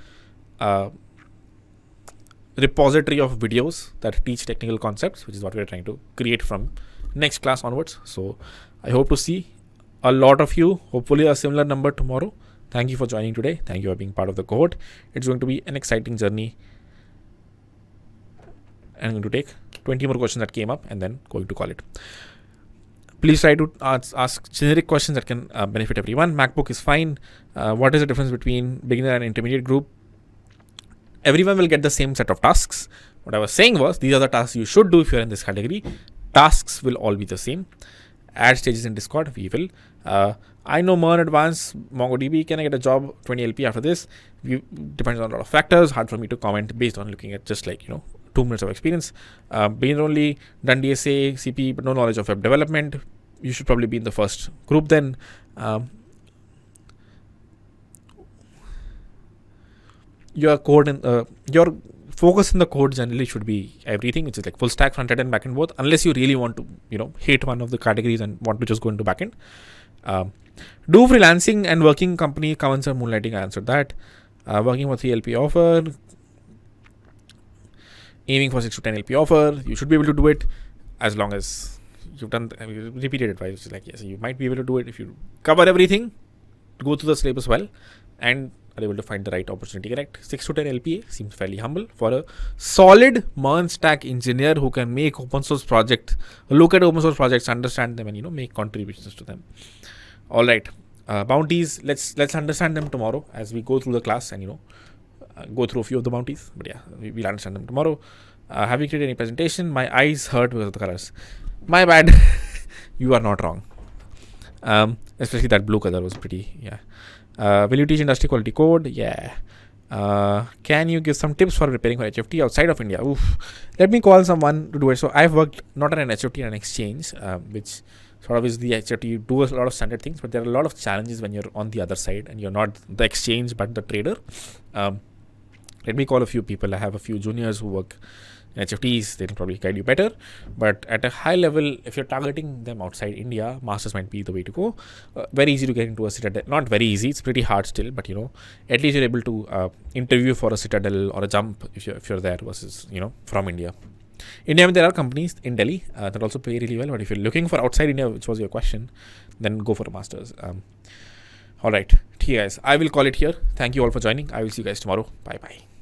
repository of videos that teach technical concepts, which is what we're trying to create from next class onwards. So I hope to see a lot of you, hopefully a similar number tomorrow. Thank you for joining today. Thank you for being part of the cohort. It's going to be an exciting journey. I'm going to take 20 more questions that came up and then going to call it. Please try to ask generic questions that can benefit everyone. MacBook is fine. What is the difference between beginner and intermediate group? Everyone will get the same set of tasks. What I was saying was, these are the tasks you should do if you're in this category. Tasks will all be the same. Add stages in Discord, we will. I know MERN Advanced, MongoDB, can I get a job 20 LP after this? Depends on a lot of factors. Hard for me to comment based on looking at just 2 minutes of experience. Beginner only, done DSA, CP, but no knowledge of web development. You should probably be in the first group then. Your code and your focus in the code generally should be everything, which is like full stack, front end and back end both, unless you really want to, hate one of the categories and want to just go into back end. Do freelancing and working company comments or moonlighting. I answered that. Working for 3 LP offer, aiming for 6 to 10 LP offer. You should be able to do it as long as you've done repeated advice, which is like, yes, you might be able to do it if you cover everything, go through the syllabus well, and are able to find the right opportunity. Correct. 6 to 10 LPA seems fairly humble for a solid MERN stack engineer who can make open source projects, look at open source projects, understand them, and make contributions to them. All right. Bounties. Let's understand them tomorrow as we go through the class and go through a few of the bounties. But yeah, we'll understand them tomorrow. Have you created any presentation? My eyes hurt because of the colors. My bad. You are not wrong. Especially that blue color was pretty. Yeah. Will you teach industry quality code? Yeah. Can you give some tips for preparing for HFT outside of India? Oof. Let me call someone to do it. So I've worked not on an HFT and an exchange, which sort of is the HFT. You do a lot of standard things, but there are a lot of challenges when you're on the other side and you're not the exchange but the trader. Let me call a few people. I have a few juniors who work in HFTs. They can probably guide you better. But at a high level, if you're targeting them outside India, masters might be the way to go. Very easy to get into a Citadel. Not very easy. It's pretty hard still. But at least you're able to interview for a Citadel or a Jump if you're there versus from India. India, there are companies in Delhi that also pay really well. But if you're looking for outside India, which was your question, then go for a masters. All right, guys. I will call it here. Thank you all for joining. I will see you guys tomorrow. Bye bye.